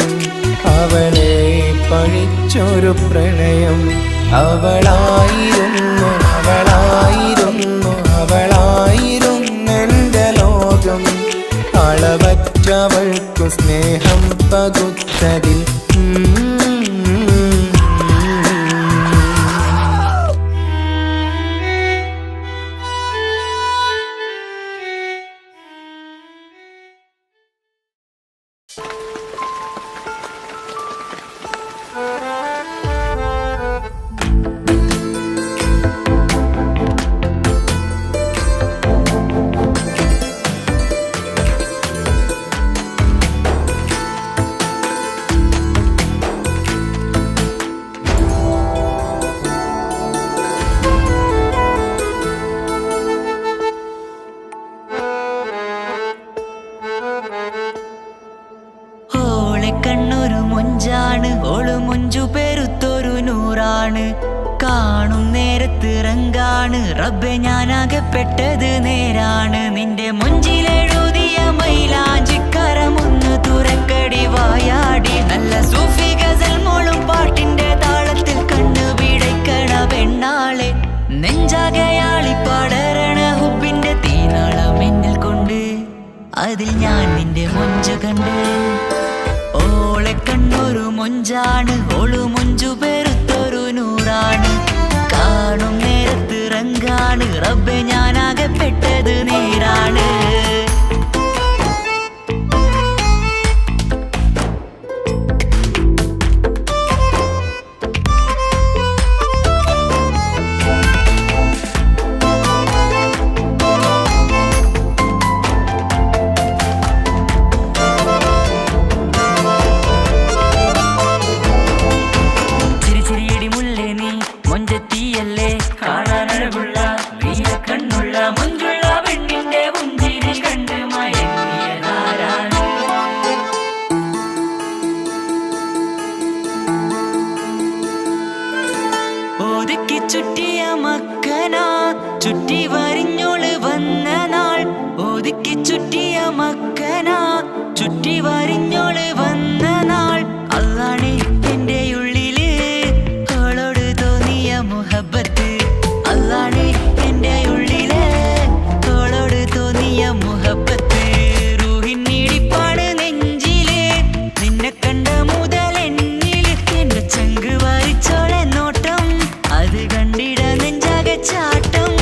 അവളായിരുന്നെന്റെ ലോകം അളവറ്റവൾക്കു സ്നേഹം പകുത്തതിൽ കണ്ണൊരു മൊഞ്ചാണ് ഓള് മൊഞ്ചു പെരുത്തൊരു നൂറാണ് കാണും നേരത്ത് റങ്കാണ് റബ്ബെ ഞാനാകപ്പെട്ടത് നേരാണ് നിന്റെ മൊഞ്ചിലെഴുതിയ മൈലാഞ്ചിക്കരമൊന്ന് തുറക്കടി വായാടി നല്ല സൂഫി ഗസൽ മോളും പാട്ടിന്റെ താളത്തിൽ കണ്ണു പിടയ്ക്കണ പെണ്ണാളെ നെഞ്ചാകയാളി പടരണ ഹുബിന്റെ തീനാളം എന്നിൽ കൊണ്ട് അതിൽ ഞാൻ നിന്റെ മൊഞ്ചു കണ്ട് ഓളെ കണ്ണൊരു മൊഞ്ചാണ് ഓളു മൊഞ്ചു പെരുത്തൊരു നൂറാണ് കാണും നേരത്ത് റങ്കാണ് റബ്ബെ ഞാനാകപ്പെട്ടത് നേരാണ് ചുറ്റിയ മക്കന ചുറ്റി വരിഞ്ഞോള് വന്ന നാൾ ഒതുക്കി ചുറ്റിയ മക്കന ചുറ്റി വരിഞ്ഞോള് വന്ന നാൾ അതാണ് എന്റെ ഉള്ളില് അവളോട് തോന്നിയ മുഹബത്ത് അതാണ് എന്റെ ഉള്ളില് അവളോട് തോന്നിയ മുഹബത്ത് റൂഹിന്നിടിപ്പാണ് നെഞ്ചില് നിന്നെ കണ്ട മുതൽ എന്നില് എന്റെ ചങ്ക് വായിച്ചോളെ നോട്ടം അത് കണ്ടിട നെഞ്ചാകെ ചാട്ടം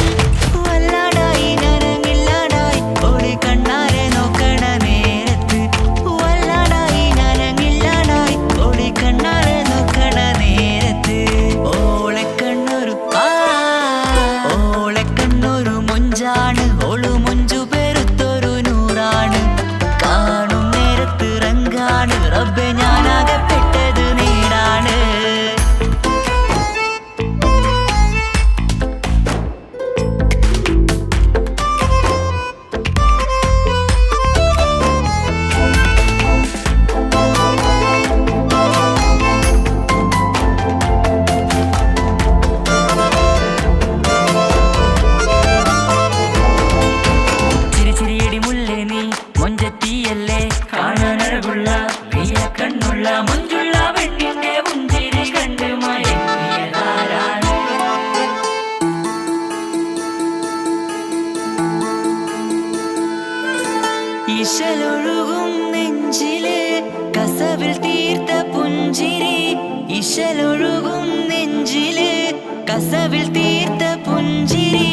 കസവിൽ തീർത്ത പുഞ്ചിരി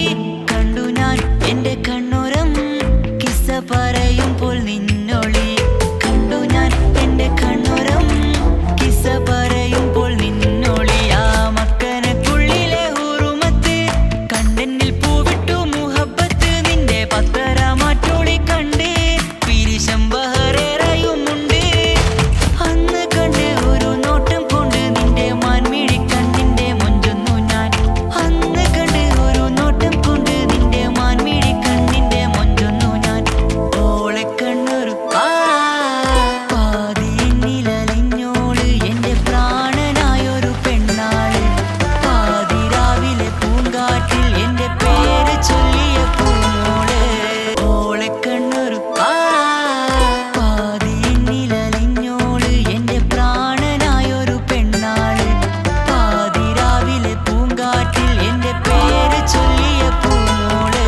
കണ്ടു ഞാൻ എന്റെ കണ്ണുരം കിസ്സ പറയുമ്പോൾ നിന്നൊളി കണ്ടു ഞാൻ എന്റെ കണ്ണുരം കിസ്സ പറയുമ്പോൾ നിന്നൊളി ആ മക്കനക്കുള്ളിലെ ഹുറുമത്ത് കണ്ടെന്നിൽ പൂവിട്ടു മുഹബത്ത് നിന്റെ പത്തര മാറ്റോളി കണ്ട് പിരിശം ബഹറേറയുമുണ്ട് അന്ന് കണ്ട് ഒരു നോട്ടം കൊണ്ട് നിന്റെ മാൻമിഴി കണ്ണിന്റെ മൊഞ്ചൊന്നു ഞാൻ അന്ന് കണ്ട് ഒരു നോട്ടം കൊണ്ട് നിന്റെ മാൻമിഴി കണ്ണിന്റെ മൊഞ്ചൊന്നു ഞാൻ ഓളെ കണ്ണൊരു പാതി എന്നിലലിഞ്ഞോള് എന്റെ പ്രാണനായൊരു പെണ്ണാള് പാതിരാവിലെ പൂങ്കാറ്റിൽ എന്റെ പേര് ചൊല്ലിയ പൂമോള് ഓളെ കണ്ണൊരു പാതി എന്നിലലിഞ്ഞോള് എന്റെ പ്രാണനായൊരു പെണ്ണാള് പാതിരാവിലെ പൂങ്കാറ്റിൽ എന്റെ പേര് ചൊല്ലിയ പൂമോള്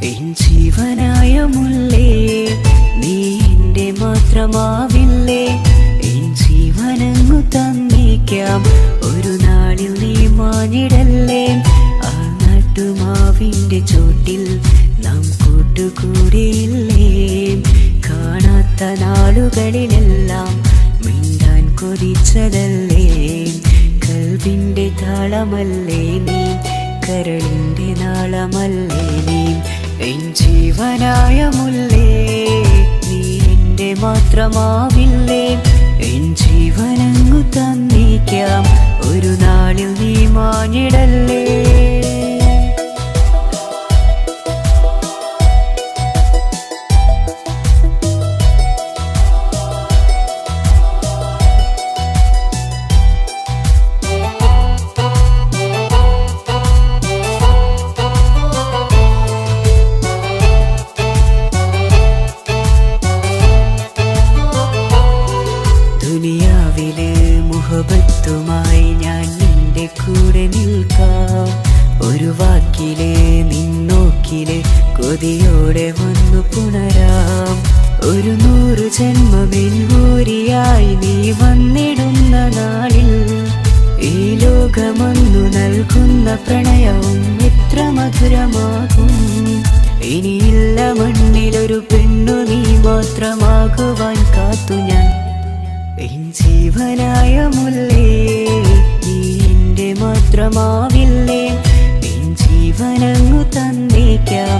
എൻ ജീവനായ മുല്ലേ നീ എന്റെ മാത്രമാവില്ലേ എൻ ജീവനങ്ങു തന്നേക്കാം ഒരു നാളിൽ നീ മാഞ്ഞിടല്ലേ ആ നട്ടുമാവിന്റെ ചോട്ടിൽ നാം കൂട്ടുകൂടിയില്ലേ കാണാത്ത നാളുകളിലെല്ലാം മിണ്ടാൻ കൊതിച്ചതല്ലേ കൽവിന്റെ താളമല്ലേ നീ കരളിന്റെ നാളമല്ലേ നീ എൻ ജീവനായ മുല്ലേ നീ എന്റെ മാത്രമാവില്ലേ എൻ ജീവനങ്ങു തന്നേക്കാം ഒരു നാളിൽ നീ മാഞ്ഞിടല്ലേ ദുനിയാവിലെ മുഹബത്തുമായി ഞാൻ നിന്റെ കൂടെ നിൽക്കാം ഒരു വാക്കിലെ നിന്നോക്കിലെ കൊതിയോടെ വന്നു പുണരാം ഒരു 100 ജന്മമെൻകൂരിയായി നീ വന്നിടുന്ന നാളിൽ ഈ ലോകമൊന്നു നൽകുന്ന പ്രണയവും എത്ര മധുരമാകും ഇനിയില്ല മണ്ണിലൊരു പെണ്ണു നീ മാത്രമാകുവാൻ കാത്തു ഞാൻ എൻ ജീവനായ മുല്ലേ നീ എന്റെ മാത്രമാവില്ലേ എൻ ജീവനങ്ങു തന്നേക്കാം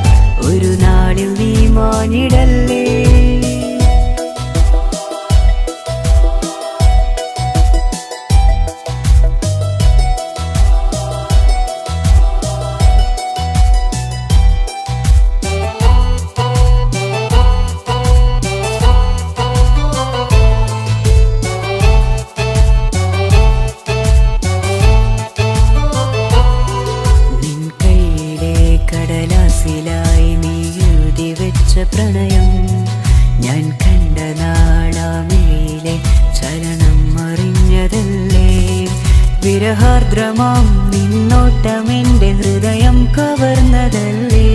ഒരു നാളിൽ നീ മാഞ്ഞിടല്ലേ കടലാസിലായി നീ എഴുതി വെച്ച പ്രണയം ഞാൻ കണ്ട നാളാമേലെ ചലനം അറിഞ്ഞതല്ലേ വിരഹാർദ്രമാം നിന്നോട്ടമെന്റെ ഹൃദയം കവർന്നതല്ലേ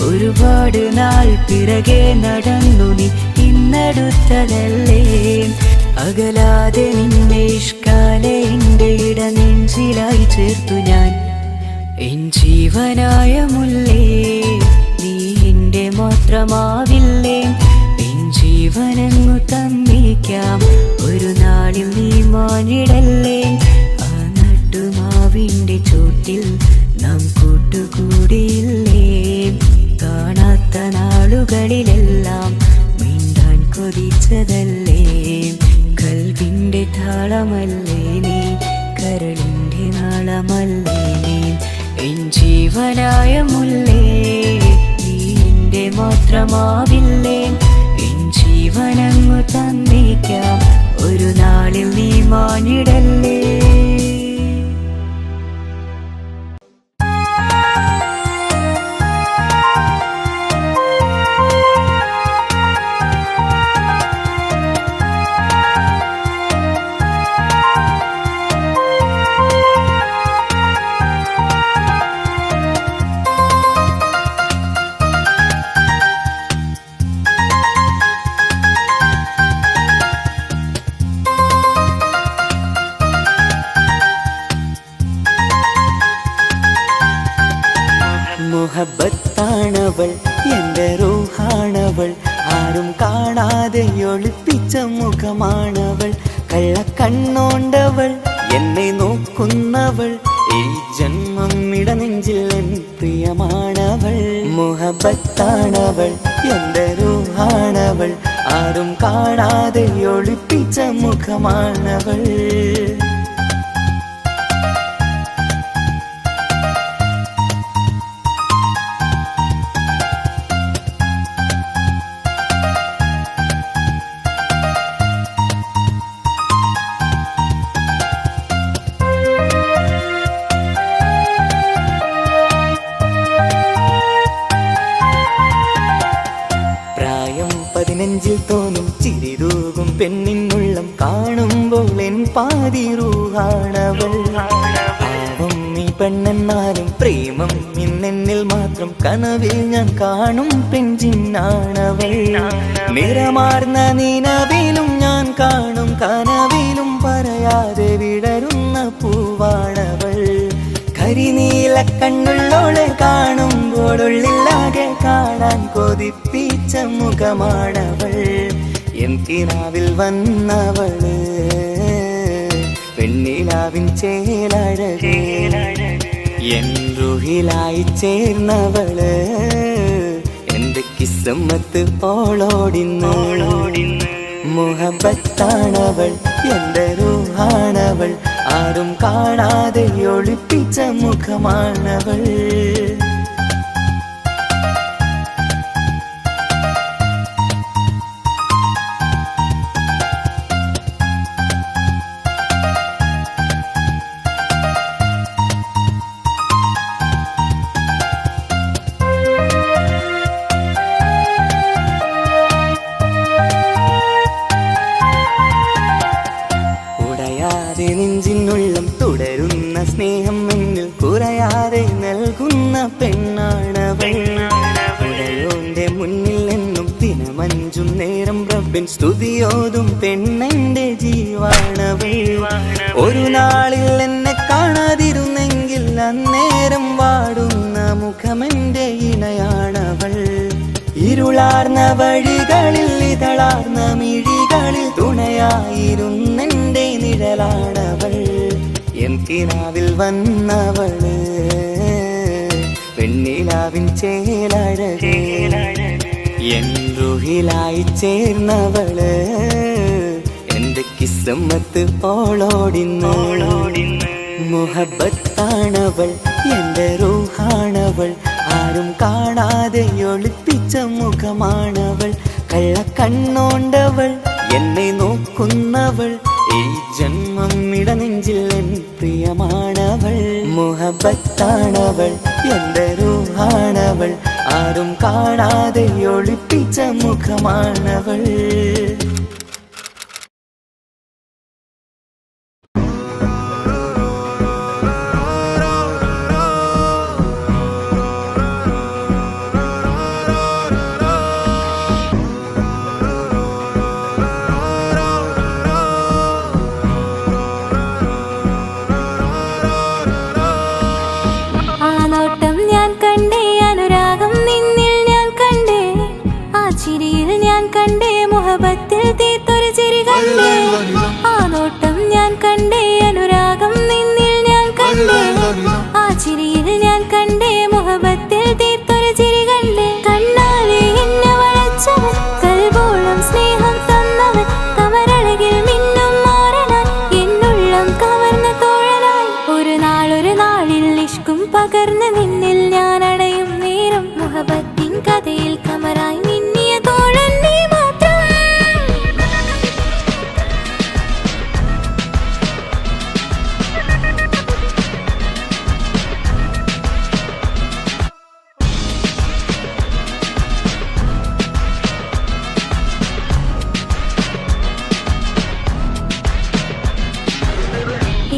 ഒരുപാട് നാൾ പിറകെ നടന്നു നീ ഇന്നടുത്തതല്ലേ അകലാതെ നിന്നെ ഇഷ്കാലെ എന്റെ ഇടനെഞ്ചിലായി ചേർത്തു ഞാൻ എൻ ജീവനായ മുല്ലേ നീ എന്റെ മാത്രമാവില്ലേ എൻ ജീവനങ്ങു തന്നേക്കാം ഒരു നാളിൽ നീ മാഞ്ഞിടല്ലേ ആ നട്ടുമാവിന്റെ ചോട്ടിൽ നാം കൂട്ടുകൂടിയില്ലേ കാണാത്ത നാളുകളിലെല്ലാം മിണ്ടാൻ കൊതിച്ചതല്ലേ കൽവിന്റെ താളമല്ലേ നീ കരളിന്റെ നാളമല്ലേ എൻ ജീവനായ മുല്ലേ നീ എൻ്റെ മാത്രമാവില്ലേ എൻ ജീവനങ്ങു തന്നേക്കാം ഒരു നാളിൽ നീ മാനിടല്ലേ മുഹബത്താണവൾ എൻ്റെ റൂഹാണവൾ ആരും കാണാതെ ഒളിപ്പിച്ച മുഖമാണവൾ കള്ളക്കണ്ണോണ്ടവൾ എന്നെ നോക്കുന്നവൾ ഈ ജന്മം ഇടനെഞ്ചിൽ എൻ പ്രിയമാണവൾ മുഹബത്താണവൾ എൻ്റെ റൂഹാണവൾ ആരും കാണാതെ ഒളിപ്പിച്ച മുഖമാണവൾ നെഞ്ചിൽ തോന്നും ചിരിതൂകും പെണ്ണിനുള്ളം കാണുമ്പോൾ എൻ പാതി റൂഹാണവൾ പാവം നീ പെണ്ണെന്നാലും പ്രേമം ഇന്നെന്നിൽ മാത്രം കനവിൽ ഞാൻ കാണും പെഞ്ചിന്നാണവൾ നിറമാർന്ന നിലവിലും ഞാൻ കാണും കനവിലും പറയാതെ വിടരുന്ന പൂവാണവൾ കരിനീല കണ്ണുള്ളോളെ കാണുമ്പോഴുള്ളിലാകെ കാണാൻ കൊതിപ്പിച്ച മുഖമാണവൾ എൻ കിനാവിൽ വന്നവള് പെണ്ണിലാവിൻ ചേലഴകേ എൻ റുഹിലായി ചേർന്നവള് എന്റെ കിസ്മത്ത് പോളോടിന്ന് മുഹബത്താണവൾ എൻ്റെ റൂഹാണവൾ ആരും കാണാതെ ഒളിപ്പിച്ച മുഖമാണവൾ നെഞ്ചിനുള്ളം തുടരുന്ന സ്നേഹം എന്നിൽ കുറയാതെ നൽകുന്ന പെണ്ണാണവൾ ഉടയോന്റെ മുന്നിൽ എന്നും ദിനമഞ്ചും നേരം റബ്ബിൻ സ്തുതിയോതും പെണ്ണെന്റെ ജീവാണവൾ ഒരു നാളിൽ എന്നെ കാണാതിരുന്നെങ്കിൽ അന്നേരം വാടുന്ന മുഖമെന്റെ ഇണയാണവൾ ഇരുളാർന്ന വഴികളിൽ ഇതളാർന്ന മിഴികളിൽ തുണയായിരുന്നെന്റെ നിഴലാണവൾ എൻ കിനാവിൽ വന്നവള് പെണ്ണിലാവിൻ ചേലഴകേ എൻ റുഹിലായി ചേർന്നവള് എന്റെ കിസ്മത്ത് പോളോടിന്ന് മുഹബത്താണവൾ എൻ്റെ റൂഹാണവൾ ആരും കാണാതെ ഒളിപ്പിച്ച മുഖമാണവൾ കള്ളക്കണ്ണോണ്ടവൾ എന്നെ നോക്കുന്നവൾ ഈ ജന്മം ഇടനെഞ്ചിൽ എൻ പ്രിയമാണവൾ മുഹബത്താണവൾ എൻ്റെ റൂഹാണവൾ ആരും കാണാതെ ഒളിപ്പിച്ച മുഖമാണവൾ ഞാൻ കണ്ടേ മുഹബത്തിൽ പകർന്ന് നിന്നിൽ ഞാൻ അടയും നേരം മുഹബത്തിൻ കഥയിൽ കമറായി മിന്നിയ തോഴൻ നീ മാത്രം.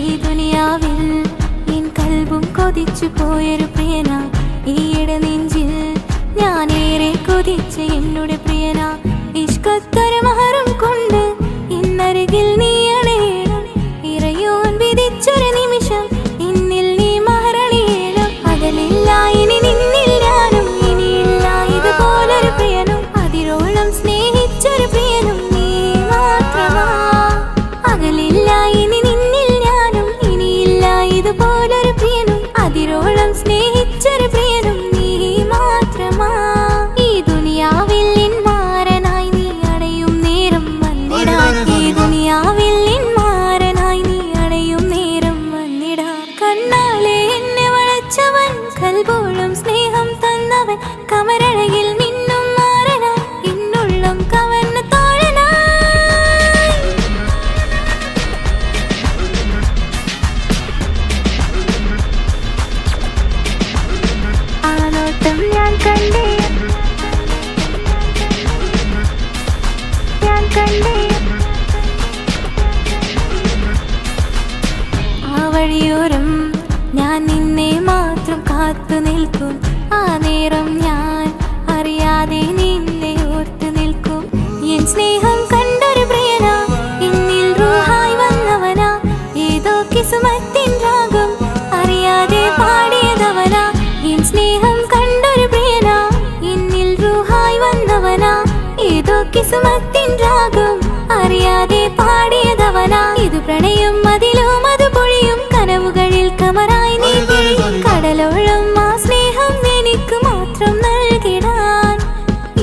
ഈ ദുനിയാവിൽ എൻ കൽബും കൊതിച്ചു പോയൊരു പ്രിയന, ഈയിടെ നെഞ്ചിൽ ഞാനേറെ കൊതിച്ച എന്നോട് പ്രിയന, ഇഷ്കത്തൊരു മഹറും കൊണ്ട് ഇന്നരികിൽ നീ അണയണം. ഇറയോൻ വിധിച്ചൊരു നിമിഷം ഇന്നിൽ നീ മഹറണിയണം. അകലില്ല ഇനി നിന്നിൽ ഞാനും, ഇനിയില്ല ഇതുപോലൊരു പ്രിയനും. അതിരോളം സ്നേഹിച്ചൊരു പ്രിയനും നീ മാത്രമാ. അകലില്ല ഇനി നിന്നിൽ ഞാനും, ഇനിയില്ല ഇതുപോലൊരു പ്രിയനും. അതിരോളം സ്നേഹിച്ചൊരു പ്രിയനും നീ മാത്രമാ. ഈ ദുനിയാവിൽ എൻ മാരനായി നീ അടയും നേരം വന്നിടാ. ഈ ദുനിയാവിൽ എൻ മാരനായി നീ അടയും നേരം വന്നിടാ. കണ്ണാലെ എന്നെ വളച്ചവൻ, കൽബോളം സ്നേഹം തന്നവൻ, കമരഴകിൽ മിന്നും മാരനായി എന്നുള്ളം കവർന്ന തോഴനായി. ആ നോട്ടം ഞാൻ കണ്ടേ, ഞാൻ കണ്ടേ. ആ വഴിയോരം ഞാൻ നിന്നെ മാത്രം കാത്തു നിൽക്കും. ആ നേരം ഞാൻ അറിയാതെ നിന്നെ ഓർത്തു നിൽക്കും. എൻ സ്നേഹം കണ്ടൊരു പ്രിയനാ, എന്നിൽ റൂഹായി വന്നവനാ. ഏതോ കിസുമത്തിൻ രാഗം അറിയാതെ പാടിയതവനാ. എൻ സ്നേഹം കണ്ടൊരു പ്രിയനാ, എന്നിൽ റൂഹായി വന്നവനാ. ഏതോ കിസുമത്തിൻ രാഗം അറിയാതെ പാടിയതവനാ. ഇത് പ്രണയം അതിലും അത് പൊഴിയും കനവുകളിൽ കമറായി നീ തിരിയും. കടലോളം ആ സ്നേഹം എനിക്ക് മാത്രം നൽകിടാൻ.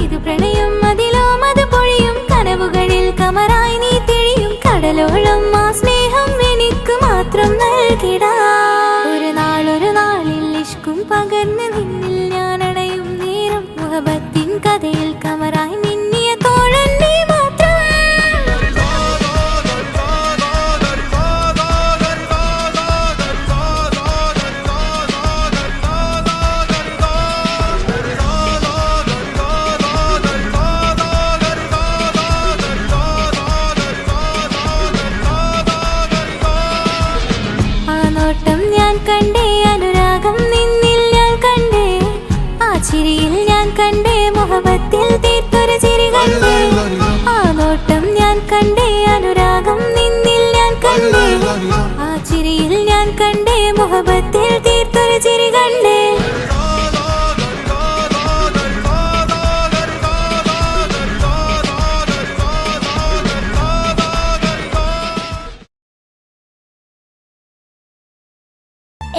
ഇത് പ്രണയം അതിലും അത് പൊഴിയും കനവുകളിൽ കമറായി നീ തിരിയും. കടലോളം ആ സ്നേഹം എനിക്ക് മാത്രം നൽകിടാൻ. ഒരു നാളിൽ ഇഷ്കും പകർന്ന് നിന്നിൽ ഞാൻ അടയും നേരം മുഹബത്തിൻ കഥയിൽ കമറായി മിന്നിയ തോഴൻ നീ മാത്രം. ആ നോട്ടം ഞാൻ കണ്ടേ, അനുരാഗം നിന്നിൽ ഞാൻ കണ്ടേ. ആ ചിരിയിൽ ഞാൻ കണ്ടേ, മുഹബത്തിൽ തീർത്തൊരു ചിരി കണ്ടേ. ആ നോട്ടം ഞാൻ കണ്ടേ, അനുരാഗം നിന്നിൽ ഞാൻ കണ്ടേ. ആ ചിരിയിൽ ഞാൻ കണ്ടേ, മുഹബത്തിൽ തീർത്തൊരു ചിരി കണ്ടേ.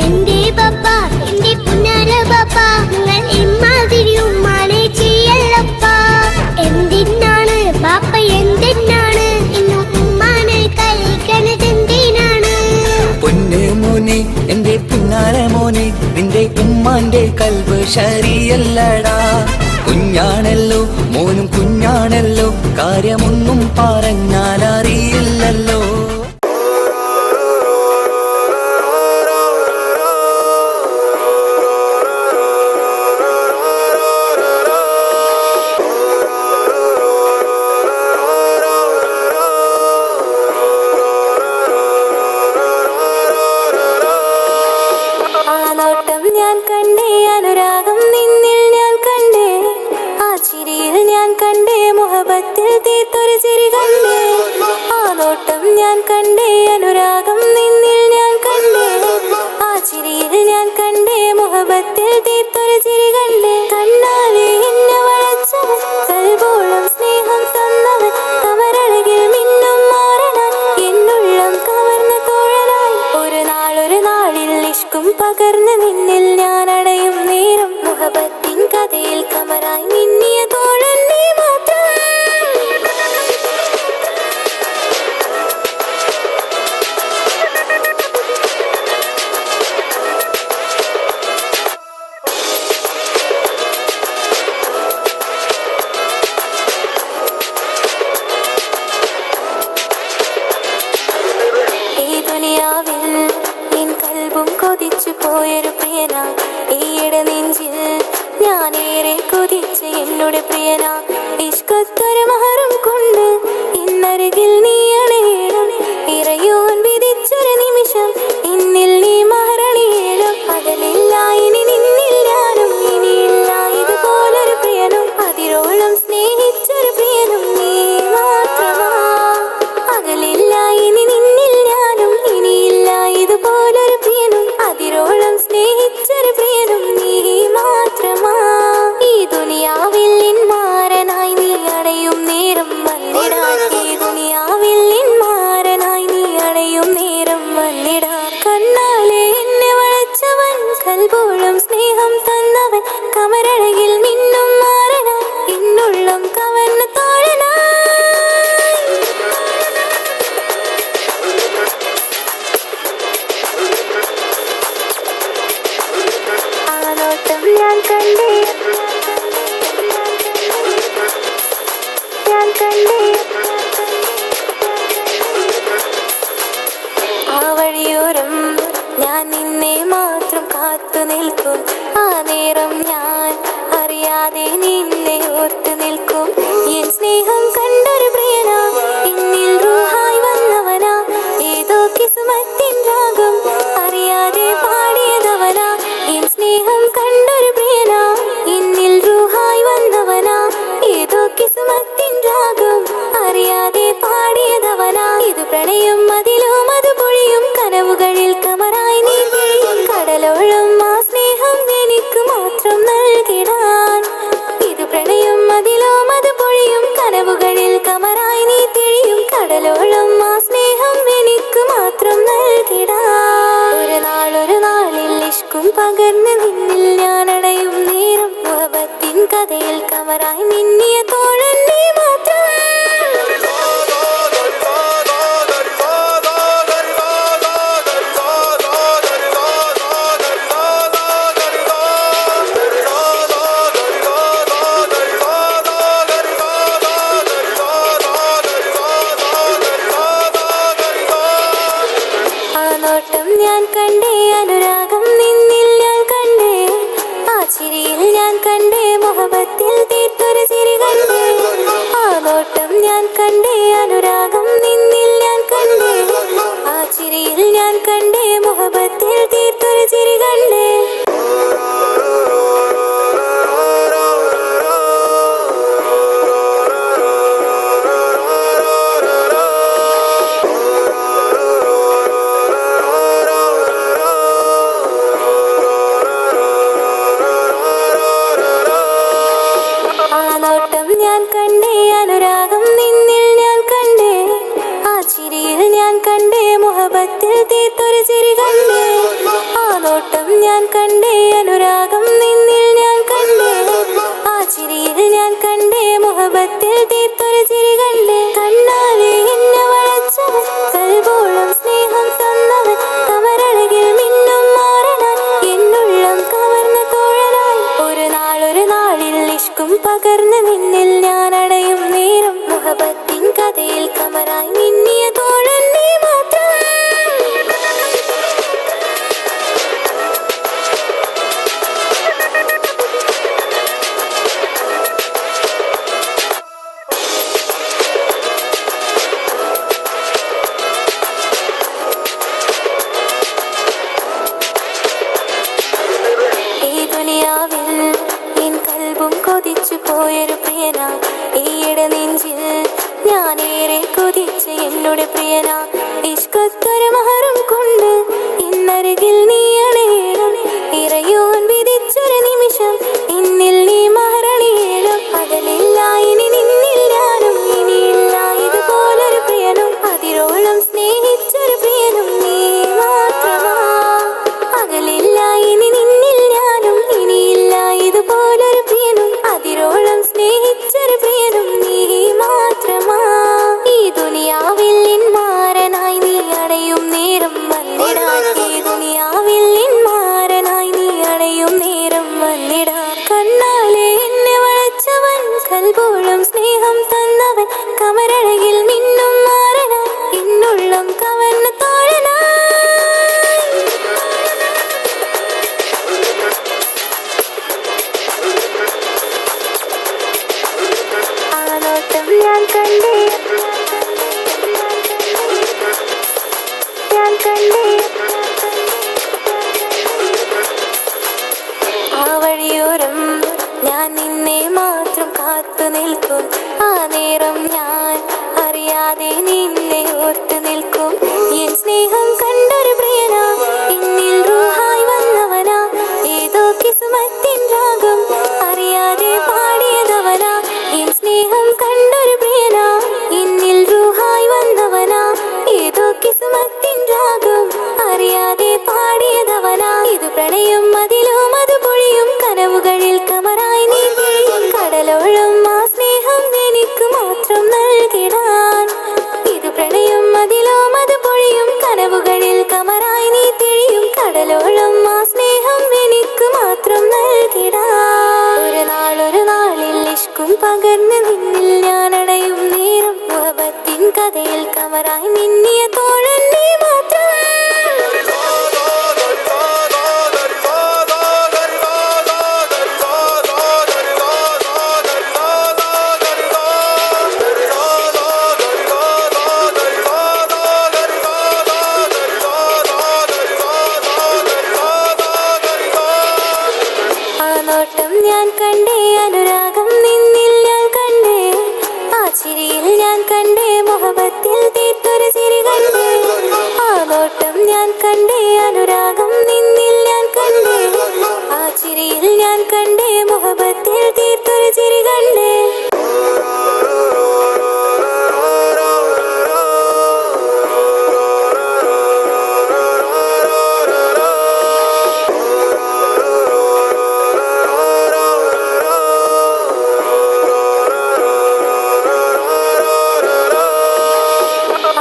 എന്റെ പപ്പ, എന്റെ പുന്നാര പപ്പ, നിങ്ങൾ ഇമ്മാതിരി ഉമ്മാനെ ചെയ്യല്ലപ്പ. എന്തിനാണ് പാപ്പ, എന്തിനാണ് ഇന്നും ഉമ്മാനെ കഴിക്കണതെന്തിനാണ്? പൊന്നു മോനെ, എന്റെ പുന്നാര മോനെ, നിന്റെ ഉമ്മാന്റെ കൽബ് ശരിയല്ലടാ. കുഞ്ഞാണല്ലോ മോനും കുഞ്ഞാണല്ലോ, കാര്യമൊന്നും പറഞ്ഞാൽ അറിയില്ലല്ലോ. ആ നോട്ടം ഞാൻ കണ്ടേ, അനുരാഗം നിന്നിൽ ഞാൻ കണ്ടേ. ആ ചിരിയിൽ ഞാൻ കണ്ടേ, മുഹബത്തിൽ തീർത്തൊരു ചിരി കണ്ടേ. ആ നോട്ടം ഞാൻ കണ്ടേ, അനുരാഗം നിന്നിൽ ഞാൻ കണ്ടേ. ആ ചിരിയിൽ ഞാൻ കണ്ടേ, മുഹബത്തിൽ തീർത്തൊരു ചിരി കണ്ടേ. കണ്ണാലെ എന്നെ വളച്ചവൻ, കൽബോളം സ്നേഹം തന്നവൻ, കമരഴകിൽ മിന്നും മാറനായി എന്നുള്ളം കവർന്ന തോഴനായി. ഒരു നാളിൽ ഇഷ്കും പകർന്ന് നിന്നിൽ ഞാൻ അടയും നേരം മുഹബത്തിൻ കഥയിൽ കമറായി മിന്നിയ തോഴൻ നീ മാത്രം. കൊതിച്ചു പോയൊരു പ്രിയന ഈയിടെ നെഞ്ചിൽ ഞാനേറെ കൊതിച്ച് എന്നോട് പ്രിയന ഇഷ്കത്തൊരു മഹറും കൊണ്ട് ഇന്നരികിൽ നീ അണയണം ഇറയോൻ വിധിച്ചൊരു നിമിഷം ഇന്നിൽ നീ മഹറണിയേണം പകലില്ല ഇനി നിന്നിൽ ഞാനും ഇനിയില്ല ഇതുപോലൊരു പ്രിയനും അതിരോളം സ്നേഹിച്ചൊരു പ്രിയനും നീ മാത്രമാ പകലില്ല ഇനി നിന്നിൽ ഞാനും ഇനിയില്ല ഇതുപോലൊരു പ്രിയനും അതിരോളം സ്നേഹിച്ചൊരു പ്രിയനും നീ മാത്രമാ ഈ ദുനിയാവിൽ മാരനായി നീ അടയും നേരം വന്നിടാൻ ഈ ദുനിയാവിൽ മാരനായി നീ അടയും നേരം വന്നിടാൻ കണ്ണാലെ എന്നെ വളച്ചവൻ കൽബോളം സ്നേഹം തന്നവൻ കമരഴകിൽ മിന്നും മാറനായി എന്നുള്ളം കവർന്ന് തോഴനായി ആനോട്ടം ഞാൻ കണ്ടേ ആ വഴിയോരം ഞാൻ നിന്നെ മാത്രം കാത്തു നിൽക്കും ആ നേരം ഞാൻ അറിയാതെ നിന്നെ ഓർത്തു നിൽക്കും എൻ സ്നേഹം കണ്ടൊരു പ്രിയന എന്നിൽ റൂഹായി വന്നവനാ ഏതോ കിസ്മത്തിൻ രാഗം അറിയാതെ പാടിയതവനാ എൻ സ്നേഹം കണ്ടൊരു പ്രിയന എന്നിൽ റൂഹായി വന്നവനാ ഏതോ കിസ്മത്തിൻ രാഗം അറിയാതെ പാടിയതവനാ ഇത് പ്രണയം അതിലും അത് പൊഴിയും കനവുകളിൽ കമറായി നീ പിഴിയും കടലോളം ആ സ്നേഹം എനിക്ക് മാത്രം നൽകിടാൻ ഇത് പ്രണയം അതിലും അത് പൊഴിയും കനവുകളിൽ കമറായി നീ തിഴിയും കടലോളം ആ സ്നേഹം എനിക്ക് മാത്രം നൽകിടാൻ ഒരു നാളിൽ ഇഷ്കും പകർന്ന് നിന്നിൽ ഞാൻ അടയും നേരം മുഹബത്തിൻ കഥയിൽ കമറായി മിന്നിയ തോഴൻ നീ മാത്രം ആ നോട്ടം ഞാൻ കണ്ടേ അനുരാഗം നിന്നിൽ ഞാൻ കണ്ടേ ആ ചിരിയിൽ ഞാൻ കണ്ടേ മുഹബത്തിൽ തീർത്തൊരു ചിരി കണ്ടേ ആ നോട്ടം ഞാൻ കണ്ടേ അനുരാഗം നിന്നിൽ ഞാൻ കണ്ടേ ആ ചിരിയിൽ ഞാൻ കണ്ടേ മുഹബത്തിൽ തീർത്തൊരു ചിരി കണ്ടേ ആ നോട്ടം ഞാൻ കണ്ടേ അനുരാഗം നിന്നിൽ ഞാൻ കണ്ടേ ആ ചിരിയിൽ ഞാൻ കണ്ടേ മുഹബത്തിൽ തീർത്തൊരു ചിരി കണ്ടേ ആ നോട്ടം ഞാൻ കണ്ടേ അനുരാഗം നിന്നിൽ ഞാൻ കണ്ടേ ആ ചിരിയിൽ ഞാൻ കണ്ടേ മുഹബത്തിൽ തീർത്തൊരു ചിരി കണ്ടേ കണ്ണാലെ എന്നെ വളച്ചവൻ കൽബോളം സ്നേഹം തന്നവൻ കമരഴകിൽ മിന്നും മാറനാൻ എന്നുള്ളം കവർന്ന തോഴനായി ഒരു നാളിൽ ഇഷ്കും പകർന്ന് നിന്നിൽ ഞാൻ അടയും നേരം മുഹബത്തിൻ കഥയിൽ കമറായി മിന്നിയ തോഴൻ നീ മാത്രം ഈ ദുനിയാവിൽ എൻ കൽബും കൊതിച്ചു പോയൊരു പ്രിയന ഈയിടെ നെഞ്ചിൽ ഞാനേറെ കൊതിച്ച് എന്നോട് പ്രിയന ഇഷ്കത്തൊരു മഹറും കൊണ്ട് ഇന്നരികിൽ നീ അണയണം ഇറയോൻ വിധിച്ചൊരു നിമിഷം ഇന്നിൽ നീ മഹറണിയേണം പകലില്ല ഇനി നിന്നിൽ ഞാനും ഇനിയില്ല ഇതുപോലൊരു പ്രിയനും അതിരോളം സ്നേഹിച്ചൊരു പ്രിയനും നീ മാത്രമാ പകലില്ല ഇനി നിന്നിൽ ഞാനും ഇനിയില്ല ഇതുപോലൊരു പ്രിയനും അതിരോളം സ്നേഹിച്ചൊരു പ്രിയനും നീ മാത്രമാ ഈ ദുനിയാവിൽ മാരനായി നീ അടയും നേരം വന്നിടാൻ ഈ ദുനിയാവിൽ കഴിയുന്തോറും ഞാൻ നിന്നെ മാത്രം കാത്തു നിൽക്കും. ആ നേരം ഞാൻ അറിയാതെ നിന്നെ ഓർത്തു നിൽക്കും. എൻ സ്നേഹം കണ്ടൊരു പ്രിയനാ, എന്നിൽ റൂഹായി വന്നവനാ, ഏതോ കിസ്മത്തിൻ രാഗം അറിയാതെ പാടിയതവനാ. എൻ സ്നേഹം കണ്ടൊരു പ്രിയനാ, എന്നിൽ റൂഹായി വന്നവനാ, ഏതോ കിസ്മത്തിൻ രാഗം അറിയാതെ പാടിയതവനാ. ഇത് പ്രണയം അതിലും അത് പൊഴിയും കനവുകളിൽ കമറായി നീ പൊഴിയും കടലോളം ആ സ്നേഹം എനിക്ക് മാത്രം നൽകിടാൻ. ഇത് പ്രണയം അതിലും അത് പൊഴിയും കനവുകളിൽ കമറായി നീ തെളിയും കടലോളം ആ സ്നേഹം എനിക്ക് മാത്രം നൽകിടാൻ. ഒരു നാളിൽ ഇഷ്കും പകർന്ന് നിന്നിൽ ഞാൻ അടയും നേരം മുഹബത്തിൻ കഥയിൽ കമറായി മിന്നിയ തോഴൻ നീ മാത്രം. ആ നോട്ടം ഞാൻ കണ്ടേ, അനുരാഗം നിന്നിൽ ഞാൻ കണ്ടേ, ആ ചിരിയിൽ ഞാൻ കണ്ടേ, മുഹബത്തിൽ തീർത്തൊരു ചിരി കണ്ടേ. ആ നോട്ടം ഞാൻ കണ്ടേ, അനുരാഗം നിന്നിൽ ഞാൻ കണ്ടേ, ആ ചിരിയിൽ ഞാൻ കണ്ടേ, മുഹബത്തിൽ തീർത്തൊരു ചിരി കണ്ടേ.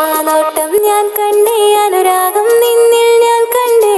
ആ നോട്ടം ഞാൻ കണ്ടേ, അനുരാഗം നിന്നിൽ ഞാൻ കണ്ടേ,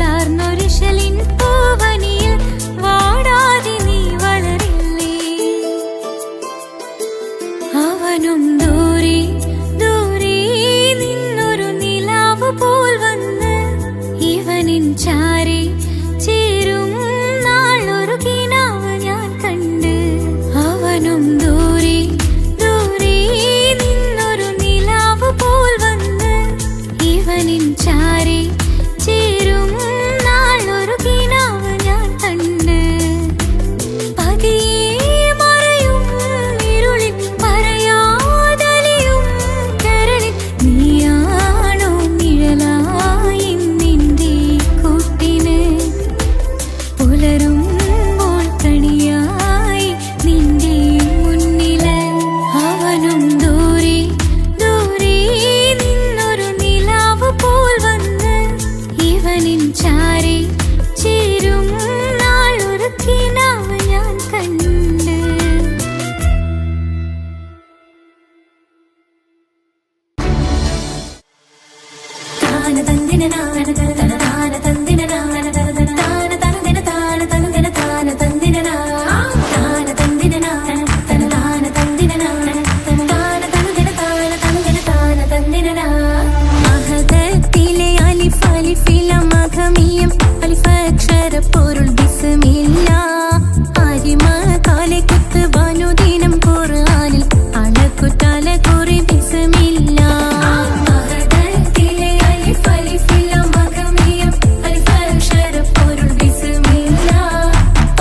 ചാർന്നൊരിശലിൻ പൂവനിയിൽ വാടാതെ നീ വളരില്ലേ. അവനും ദൂരെ ദൂരെ നിന്നൊരു നിലാവ് പോൽ വന്ന് ഇവനിൻ ചാരി ചേരും നാളൊരു കിനാവ് ഞാൻ കണ്ട്. അവനും ദൂരെ ദൂരെ നിന്നൊരു നിലാവ് പോൽ വന്ന് ഇവനിൻ ചാരി ചേരും നാളൊരു കിനാവ് ഞാൻ കണ്ട്. പതിയെ മറയും ഇരുളിൽ പറയാതലിയും കരളിൽ നീയാണോ നിഴലായി നിന്റെ കൂട്ടിന്. പുലരുമ്പോൾ കണിയായി നിന്റെ മുന്നില്. അവനും ദൂരെ ദൂരെ നിന്നൊരു നിലാവ് പോൽ വന്ന് ഇവനിൻ ചാരി ചേരും നാളൊരു കിനാവ് ഞാൻ കണ്ട്. താന തന്ദിന നാന തന താന തന്ദിന നാന തന താന തന്ദിന താന തന്ദിന താന തന്ദിന താന തന്ദിന നാന തന താന തന്ദിന നാന തന താന തന്ദിന താന തന്ദിന താന തന്ദിന. അഹദത്തിലെ അലിഫ് അലിഫില മഖമിയം അലിഫ് അക്ഷര പൊരുൾ ബിസ്മില്ല. അരിമ കാലെ കുത്ത് വനുദിനം ഖുർആനിൽ അണക്കുതല കുറി ബിസ്മില്ല. അഹദത്തിലെ അലിഫ് അലിഫില മഖമിയം അലിഫ് അക്ഷര പൊരുൾ ബിസ്മില്ല.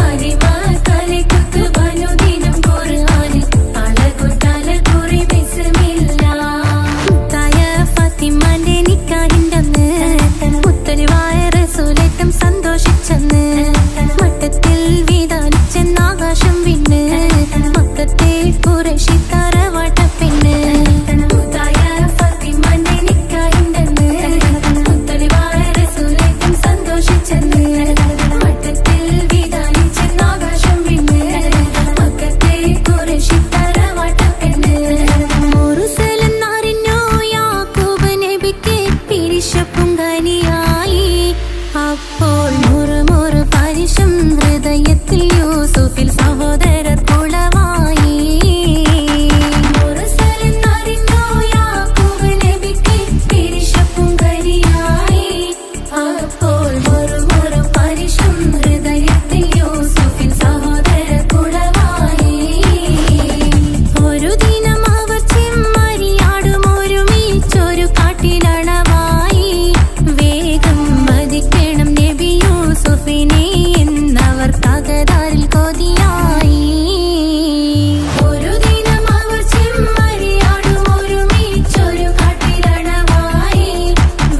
അരിമ കാലെ കുത്ത് വനുദിനം ഖുർആനിൽ അണക്കുതല കുറി ബിസ്മില്ല. തായ ഫാത്തിമാന്റെ നിക്കാഹിന്റന്ന് മുത്തലിവായ റസൂലേറ്റം സന്തോഷിച്ചെന്ന് മട്ടത്തിൽ വീതാലിച്ചെന്നാകാശം വിണ്ണ് മക്കത്തെ ഖുറൈശി തറവാട്ടപ്പെണ്ണ്. തായ ഫാത്തിമാന്റെ നിക്കാഹിന്റന്ന് മുത്തലിവായ റസൂലേറ്റം സന്തോഷിച്ചെന്ന് മട്ടത്തിൽ വീതാലിച്ചെന്നാകാശം വിണ്ണ് മക്കത്തെ ഖുറൈശി തറവാട്ടപ്പെണ്ണ്. മുറുസലെന്നറിഞ്ഞു യാക്കൂബ് നബിക്ക് പിരിശപ്പുങ്കനിയായി. അപ്പോൾ മുറുമുറു പരിശം ഹൃദയത്തിൽ യൂസുഫിൽ സഹോദരർ കുളവായി. മുറുസലെന്നറിഞ്ഞു യാക്കൂബ് നബിക്ക് പിരിശപ്പുങ്കനിയായി. അപ്പോൾ മുറുമുറു പരിശം ഹൃദയത്തിൽ യൂസുഫിൽ സഹോദരർ കുളവായി. ഒരു ദിനം അവർ ചെമ്മരിയാടും ഒരുമിച്ചൊരു കാട്ടിലണവായി. വേഗം വധിക്കണം നബി യൂസുഫിനെ എന്നവർ തകരാറിൽ കൊതിയായി. ഒരു ദിനം അവർ ചെമ്മരിയാടും ഒരുമിച്ചൊരു കാട്ടിലണവായി.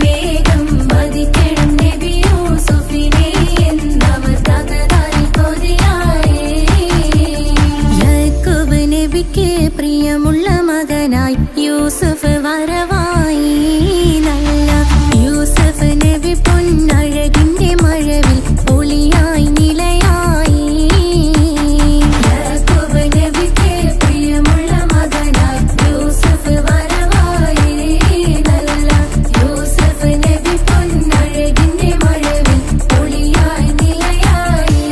വേഗം വധിക്കണം നബി യൂസുഫിനെ എന്നവർ തകരാറിൽ കൊതിയായി. യാക്കൂബ് നബിക്ക് പ്രിയമുള്ള മകനായി യൂസുഫ് വരവായി. നല്ല യൂസുഫ് നബി പൊന്നഴകിന്റെ മഴവിൽ ഒളിയായി നിലയായി. യാക്കൂബ് നബിക്ക് പ്രിയമുള്ള മകനായി യൂസുഫ് വരവായി. നല്ല യൂസുഫ് നബി പൊന്നഴകിന്റെ മഴവിൽ ഒളിയായി നിലയായി.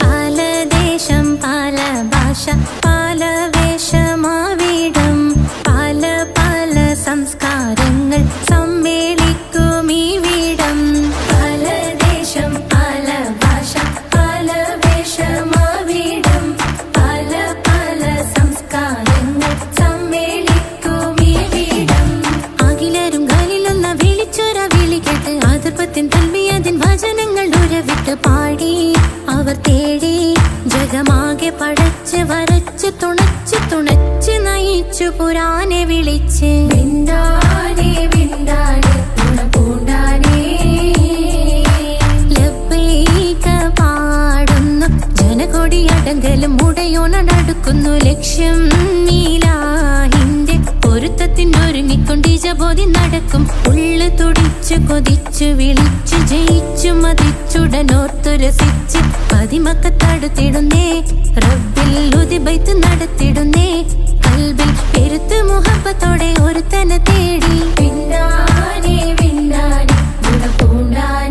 പല ദേശം പല ഭാഷ പല വേഷമാവിടം പല പല സംസ്കാരങ്ങൾ സമ്മേളിക്കും ഇവിടം. പല ദേശം പല ഭാഷ പല വേഷമാവിടം പല പല സംസ്കാരങ്ങൾ സമ്മേളിക്കും ഇവിടം. അഖിലരും കാലിലൊന്ന വിളിച്ചൊര വിളി കേട്ട് അതിർപ്പത്തിൻ തൽവിയതിൻ വചനങ്ങൾ ഉരവിട്ട് പാടി അവർ തേടി. ജഗമാകെ പടച്ച് വരച്ച് തുണച്ച് തുണച്ച് നയിച്ചു പുരാനെ വിളിച്ച്. വിന്താനെ വിന്താനെ പൂണ്ടാനെ ലബ്ബൈക പാടുന്നു ജനകൊടിയടങ്കലും മുടയോണടുക്കുന്നു. ലക്ഷ്യം നീലാഹിന്റെ പൊരുത്തത്തിനൊരുങ്ങിക്കൊണ്ടിജബോധി നടക്കും. ഉള്ളു തുടിച്ചു കൊതിച്ചു വിളിച്ചു ജയിച്ചു മതിച്ചുടനോർത്തു രസിച്ച് പതിമക്കത്തടുത്തിടുന്നേ റബ്ബിൽ ഉദിബൈത്ത് നടത്തിടുന്നേ. കൽബിൽ പെരുത്ത് മുഹബത്തോടെ ഒരുത്തനെ തേടി. വിന്നാനെ വിന്നാനെ ഗുണപൂണ്ടാനെ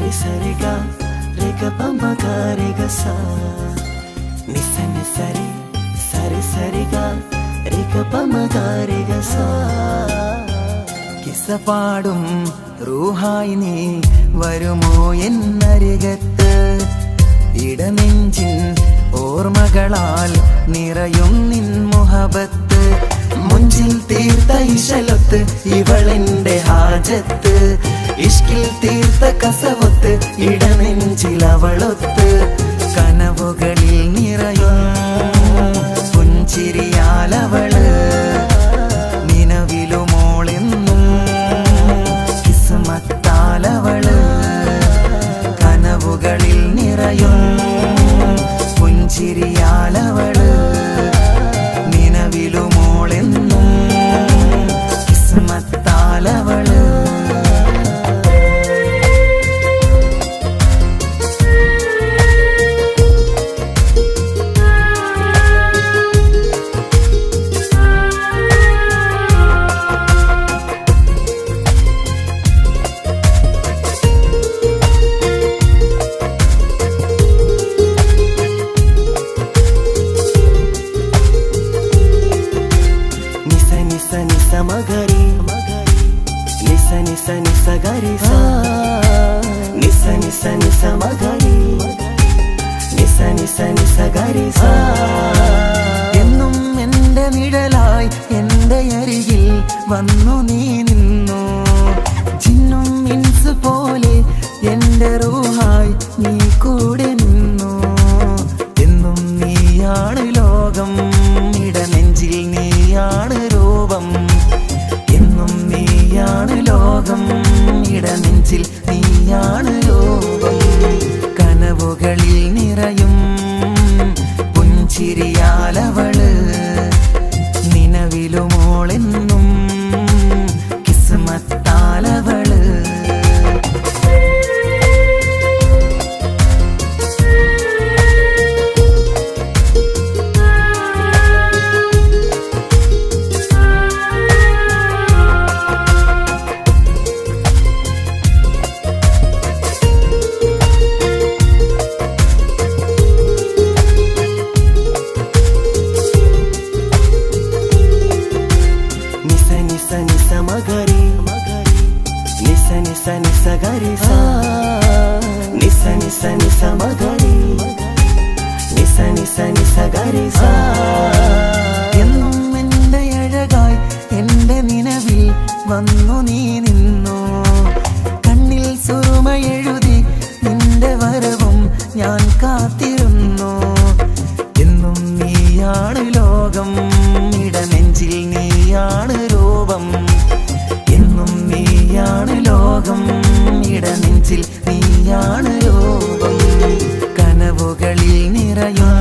സരി സരി ഗ രെ ഗ പ മ ഗ രെ ഗ സ നി സ നി സരി സരി സരി ഗ രെ ഗ പ മ ഗ രെ ഗ സ കിസ്സ പാടും റൂഹായി നീ വരുമോ എന്നരികത്ത് ഇടനെഞ്ചിൻ ഓർമ്മകളാൽ നിറയും നിൻ മുഹബത്ത് മുഞ്ചിൽ തീർത്ത ഇശലൊത്ത് ഇവളെന്റെ ഹാജത്ത് ഇഷ്കിൽ തീർത്ത കസവൊത്ത് ഇടനെഞ്ചിൽ അവളൊത്ത് കനവുകളിൽ നിറയും പുഞ്ചിരിയാലവള് നിലവിലുമോളെന്നും കിസ്മത്താലവള് കനവുകളിൽ നിറയും പുഞ്ചിരിയാലവള് നിലവിലുമോളെന്നും കിസ്മത്താലവള് മഗരി നിസ നിസ നിസ ഗരി സ നിസ നിസ നിസ മഗരി നിസ നിസ നിസ ഗരി സ എന്നും എൻ്റെ നിഴലായി എൻ്റെ അരികിൽ വന്നു നീ നിന്നു ജിന്നും ഇൻസ് പോലെ എൻ്റെ റൂഹായി നീ കൂടെ നിന്നു എന്നും നീയാണ് ലോകം ഇടനെഞ്ചിൽ നീയാണ് രൂപം എന്നും നീയാണ് ലോകം ഇടനെഞ്ചിൽ നീയാണ് രൂപം കനവുകളിൽ നിറയും പുഞ്ചിരിയാലവള് നിലവിലുമോളെന്നും കിസ്മത്താലവള് മഗരി നിസ നിസ നിസ ഗരി സ നിസ നിസ നിസ മഗരി നിസ നിസ നിസ ഗരി സ എന്നും എൻ്റെ അഴകായി എൻ്റെ നിലവിൽ വന്നു നീ നിന്നു കണ്ണിൽ സുറുമ എഴുതി നിന്റെ വരവും ഞാൻ കാത്തിരുന്നു എന്നും നീയാണ് ലോകം ഇടനെഞ്ചിൽ നീയാണ് രൂപം എന്നും നീയാണ് ലോകം ഇടനെഞ്ചിൽ നീയാണ് രൂപം കനവുകളിൽ നിറയും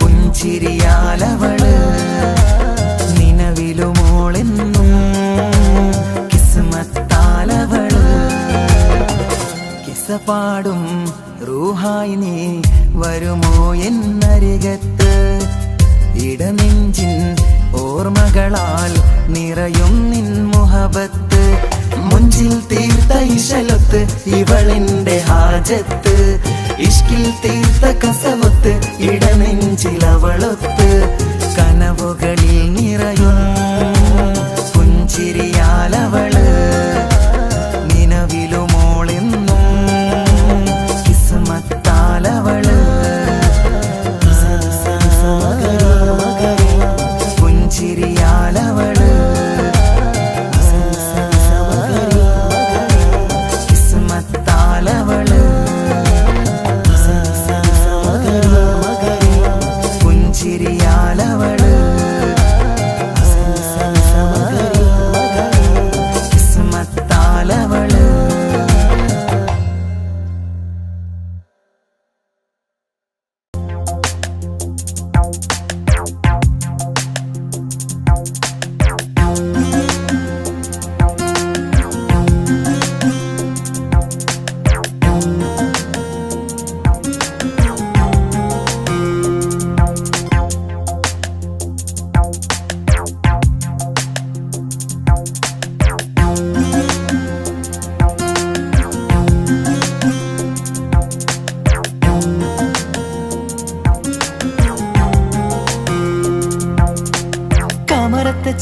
പുഞ്ചിരിയാലവള് നിലവിലുമോളെന്നും കിസ്മത്താലവള് കിസ്സ പാടും റൂഹായി നീ വരുമോ എന്നരികത്ത് ഇടനെഞ്ചിൻ ഓർമ്മകളാൽ നിറയും നിൻ മുഹബത്ത് മുഞ്ചിൽ തീർത്ത ഇശലൊത്ത് ഇവളെന്റെ ഹാജത്ത് ഇഷ്കിൽ തീർത്ത കസവൊത്ത് ഇടനെഞ്ചിൽ അവളൊത്ത് കനവുകളിൽ നിറയും പുഞ്ചിരിയാലവള് നിലവിലുമോളെന്നും കിസ്മത്താലവള് പുഞ്ചിരിയാലവള് കിസ്മത്താലവള് പുഞ്ചിരിയാലവള്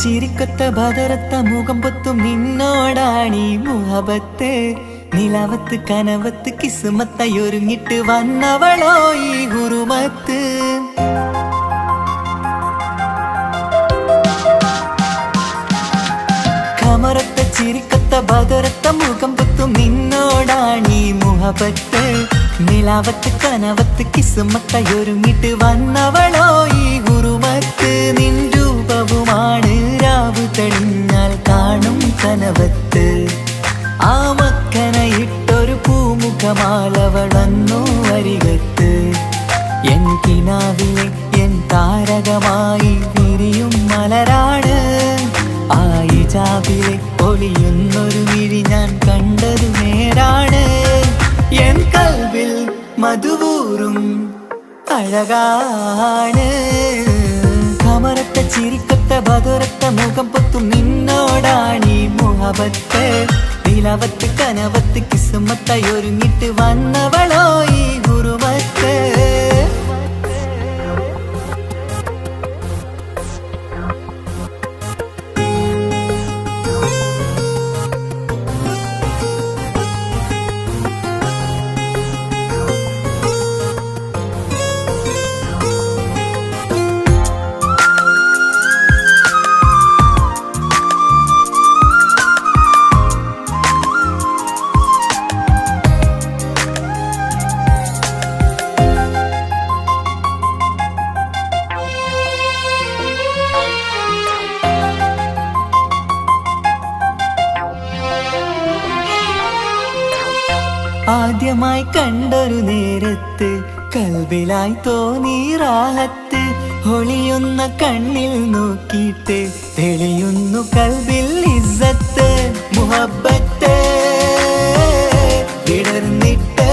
ചിരിക്കൊത്ത ബദറത്ത മുഖം പൊത്തും നിന്നോടാണീ മുഹബത്ത് നിലവത്ത് കനവത്ത് കിസ്മത്തയൊരുങ്ങിട്ട് വന്നവളോ ഈ ഹുറുമത്ത് കമറത്ത ചിരിക്കൊത്ത ബദറത്ത മുഖം പൊത്തും നിന്നോടാണീ മുഹബത്ത് നിലവത്ത് കനവത്ത് കിസ്മത്തയൊരുങ്ങിട്ട് വന്നവളോ ഈ ഹുറുമത്ത് നിൻ രൂപവുമാണ് രാവ് തെളിഞ്ഞാൽ കാണും കനവത്ത് ആ മക്കനയിട്ടൊരു പൂമുഖമാലവളന്നു അരികത്ത് എൻ കിനാവിലെ എൻ താരകമായി വിരിയും മലരാണ് ആ ഇജാബിലെ ഒളിയുന്നൊരു വിഴി ഞാൻ കണ്ടതു നേരാണ് എൻ കൽവിൽ മധുവൂറും അഴകാണ് കമറത്ത ചിരിക്കൊത്ത ബദറത്ത മുഖം പൊത്തും നിന്നോടാണീ മുഹബത്ത് നിലവത്ത് കനവത്ത് കിസ്മത്തയൊരുങ്ങിട്ട് വന്നവളോ ഈ ഹുറുമത്ത് ആദ്യമായി കണ്ടൊരു നേരത്ത് കൽബിലായി തോന്നി റാഹത്ത് ഒളിയുന്ന കണ്ണിൽ നോക്കിയിട്ട് തെളിയുന്നു കൽബിൽ ഇസ്സത്ത് മുഹബ്ബത്ത് വിടർന്നിട്ട്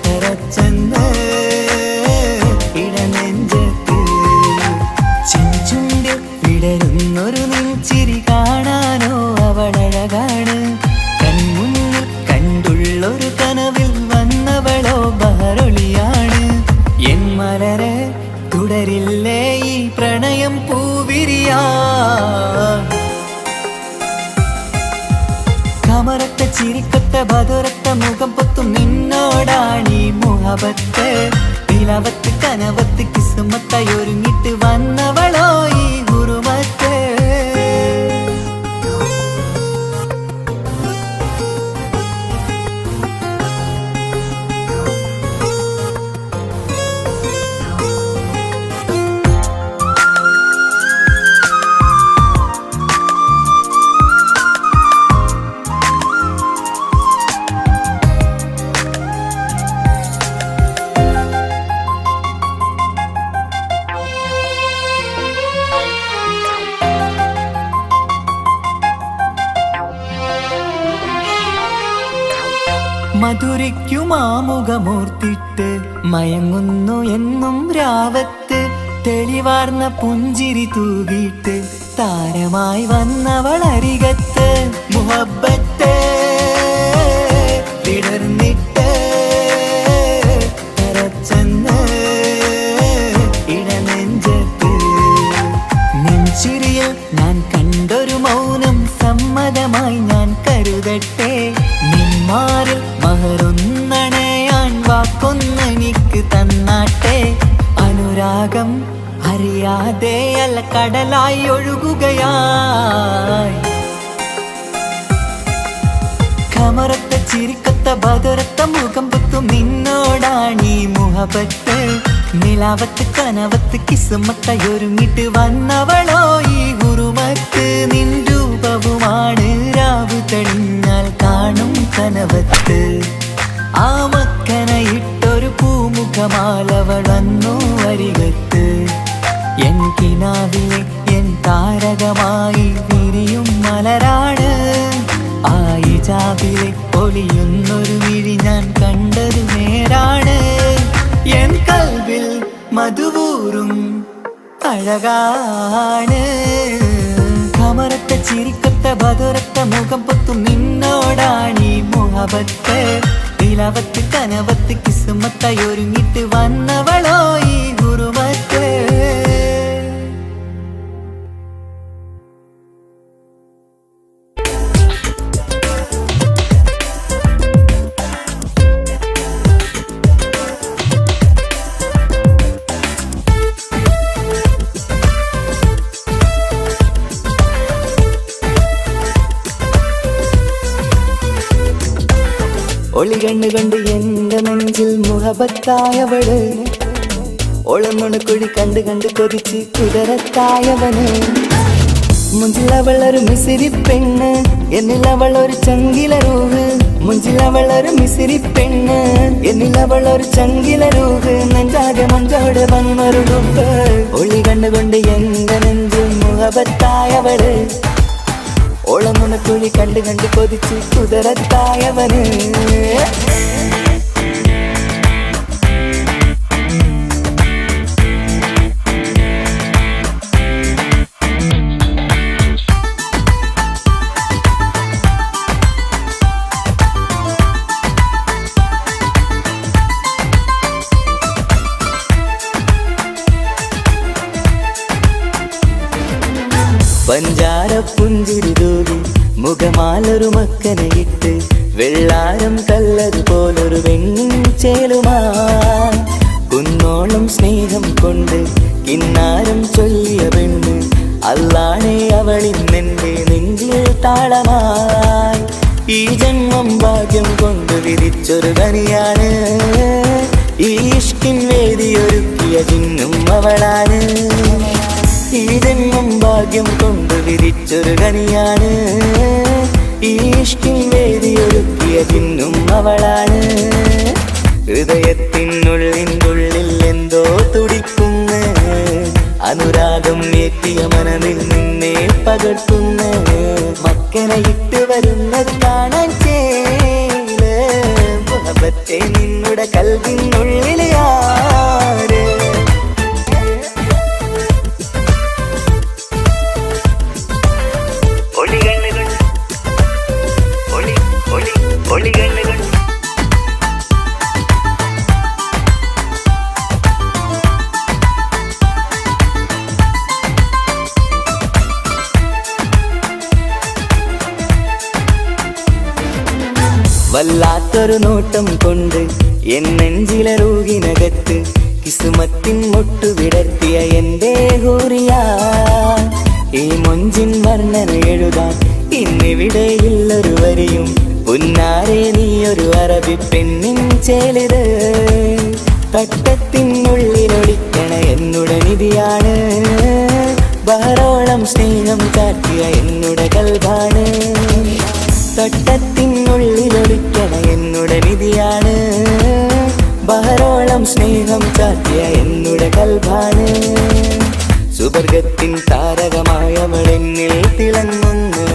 തറച്ചെന്ന് ഇടനെഞ്ചത്ത് ചെഞ്ചുണ്ടിൽ വിടരുന്നൊരു നെഞ്ചിരി കാണാനോ അവളഴകാണ് ഒരു കനവിൽ വന്നവളോ ബഹറൊളിയാണ് എൻ മലരെ തുടരില്ലേ ഈ പ്രണയം പൂവിരിയാ കമറത്ത ചിരിക്കൊത്ത ബദറത്ത മുഖം പൊത്തും നിന്നോടാണീ മുഹബത്ത് നിലവത്ത് കനവത്ത് കിസ്മത്തയൊരുങ്ങിട്ട് വന്നവളോ ഈ ഹുറുമത്ത് മധുരിക്കുമാമുഖമൂർത്തിട്ട് മയങ്ങുന്നു എന്നും രാവത്ത് തെളിവാർന്ന പുഞ്ചിരി തൂകിയിട്ട് താരമായി വന്നവൾ അരികത്ത് മുഹബ്ബത്ത് വിടർന്നിട്ട് തറച്ചെന്ന് ഇടനെഞ്ചത്ത് നെഞ്ചിരിയിൽ ഞാൻ കണ്ടൊരു മൗനം സമ്മതമായി ഞാൻ കരുതട്ടെ നിന്മാറിൽ മഹറൊന്നണയാൻ വാക്കൊന്നെനിക്ക് തന്നാട്ടെ അനുരാഗം അറിയാതെ അല്ല കടലായി ഒഴുകുകയായി കമറത്ത ചിരിക്കൊത്ത ബദറത്ത മുഖം പൊത്തും നിന്നോടാണീ മുഹബത്ത് നിലവത്ത് കനവത്ത് കിസ്മത്തയൊരുങ്ങിട്ട് വന്നവളോ ഈ ഹുറുമത്ത് നിൻ രൂപവുമാണ് രാവ് തെളിഞ്ഞാൽ കാണും കനവത്ത് ആ മക്കനയിട്ടൊരു പൂമുഖമാലവളന്നു അരികത്ത് എൻ കിനാവിലെ എൻ താരകമായി വിരിയും മലരാണ് ആ ഇജാബിലെ ഒളിയുന്നൊരു വിഴി ഞാൻ കണ്ടതു നേരാണ് എൻ കൽവിൽ മധുവൂറും അഴകാണ് കമറത്ത ചിരിക്കൊത്ത ബദറത്ത മുഖം പൊത്തും നിന്നോടാണീ മുഹബത്ത് നിലവത്ത് കനവത്ത് കിസ്മത്തയൊരുങ്ങിട്ട് വന്നവളോ ഈ ഹുറുമത്ത് ഒളി കണ്ണുകൊണ്ട് എന്റെ നെഞ്ചിൽ മുഹബത്തായവള് ഒളന്നുണക്കുഴി കണ്ട് കണ്ട് കൊതിച്ച് കുതിരത്തായവന് മുഞ്ചിലവളൊരു മിസിരി പെണ്ണ് എന്നിലവളൊരു ചങ്കില രൂഹ് മുഞ്ചിലവളൊരു മിസിരി പെണ്ണ് എന്നിലവളൊരു ചങ്കില രൂഹ് നെഞ്ചാകെ മഞ്ചോട് വന്നൊരു ഡുബ് ഒളി കണ്ണുകൊണ്ട് എന്റെ നെഞ്ചിൽ മുഹബത്തായവള് ഓളമുണക്കുഴി കണ്ട് കണ്ട് കൊതിച്ച് കുതിരത്തായവന് പഞ്ചാര പുഞ്ചിരി തൂകി മുഖമാലൊരു മക്കനെ ഇട്ട് വെള്ളാരം കല്ലതുപോലൊരു വെണ്ണിൻ ചേലുമായി കുന്നോളം സ്നേഹം കൊണ്ട് കിന്നാരം ചൊല്ലിയ പെണ്ണ് അല്ലാണേ അവളിന്നെന്റെ നെഞ്ചിൽ താളമായി ഈ ജന്മം ഭാഗ്യം കൊണ്ട് വിധിച്ചൊരു കനിയാണ് ഈ ഇഷ്കിൻ വേദിയൊരുക്കിയ ജിന്നും അവളാണ് ഈ ജന്മം ഭാഗ്യം കൊണ്ട് വിരിച്ചൊരു കനിയാണ് ഈ ഇഷ്കിൻ വേദിയൊരുക്കിയ ജിന്നും അവളാണ് ഹൃദയത്തിനുള്ളിൽ എന്തോ തുടിക്കുന്ന അനുരാഗം ഏറ്റിയ മനമിൽ നിന്നെ പകർത്തുന്ന മക്കനെ ഇട്ട് വരുന്നത് കാണാൻ ചേല് മുഹബത്തെ നിന്നുടെ കൽവിനുള്ളിലെ ആര് വല്ലാത്തൊരു നോട്ടം കൊണ്ട് എന്നെഞ്ചിലെ റൂഹിനകത്ത് കിസുമത്തിൻ മുട്ടു വിടർത്തിയ എന്റെ ഹൂറിയ ഈ മൊഞ്ചിൻ വർണ്ണന എഴുതാൻ ഇന്നിവിടെയുള്ളൊരു വരിയും പുന്നാരെ നീയൊരു അറബി പെണ്ണിൻ ചേലിത് തട്ടത്തിനുള്ളിലൊളിക്കണ എന്നുടെ നിധിയാണ് ബഹറോളം സ്നേഹം കാട്ടിയ എന്നുടെ കൽബാണ് തട്ടത്തിനുള്ളിലൊളിക്കണ എന്നുടെ നിധിയാണ് ബഹറോളം സ്നേഹം കാട്ടിയ എന്നുടെ കൽബാണ് സുവർഗത്തിൻ താരകമായവളെന്നിൽ തിളങ്ങുന്നു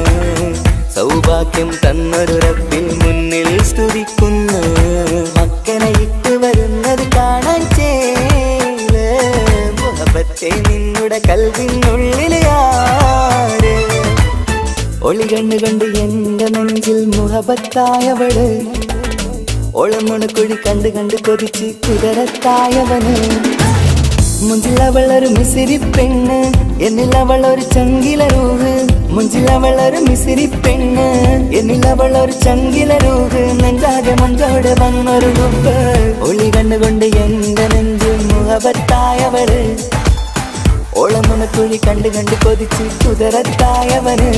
സൗഭാഗ്യം തന്നൊരു റബ്ബിൽ മുന്നിൽ സ്തുതിക്കുന്നു മക്കനെ ഇട്ട് വരുന്നത് കാണാൻ ചേല് മുഹബത്തെ നിന്നുടെ കൽവിനുള്ളിലെ ആര് ഒളി കണ്ണുകൊണ്ട് എന്റെ നെഞ്ചിൽ മുഹബത്തായവള് ഒളമുണക്കുഴി കണ്ട് കണ്ട് കൊതിച്ച് കുതിരത്തായവന് മുഞ്ചിലവളൊരു മിസിരി പെണ്ണ് എന്നിലവളൊരു ചങ്കില രൂഹ് മുഞ്ചിലവളൊരു മിസിരി പെണ്ണ് എന്നിലവളൊരു ചങ്കില രൂഹ് നെഞ്ചാകെ മഞ്ചോട് വന്നൊരു ഡുബ് ഒളി കണ്ണുകൊണ്ട് എന്റെ നെഞ്ചിൽ മുഹബത്തായവള് ഓളമുണക്കുഴി കണ്ട് കണ്ട് കൊതിച്ച് കുതിരത്തായവന്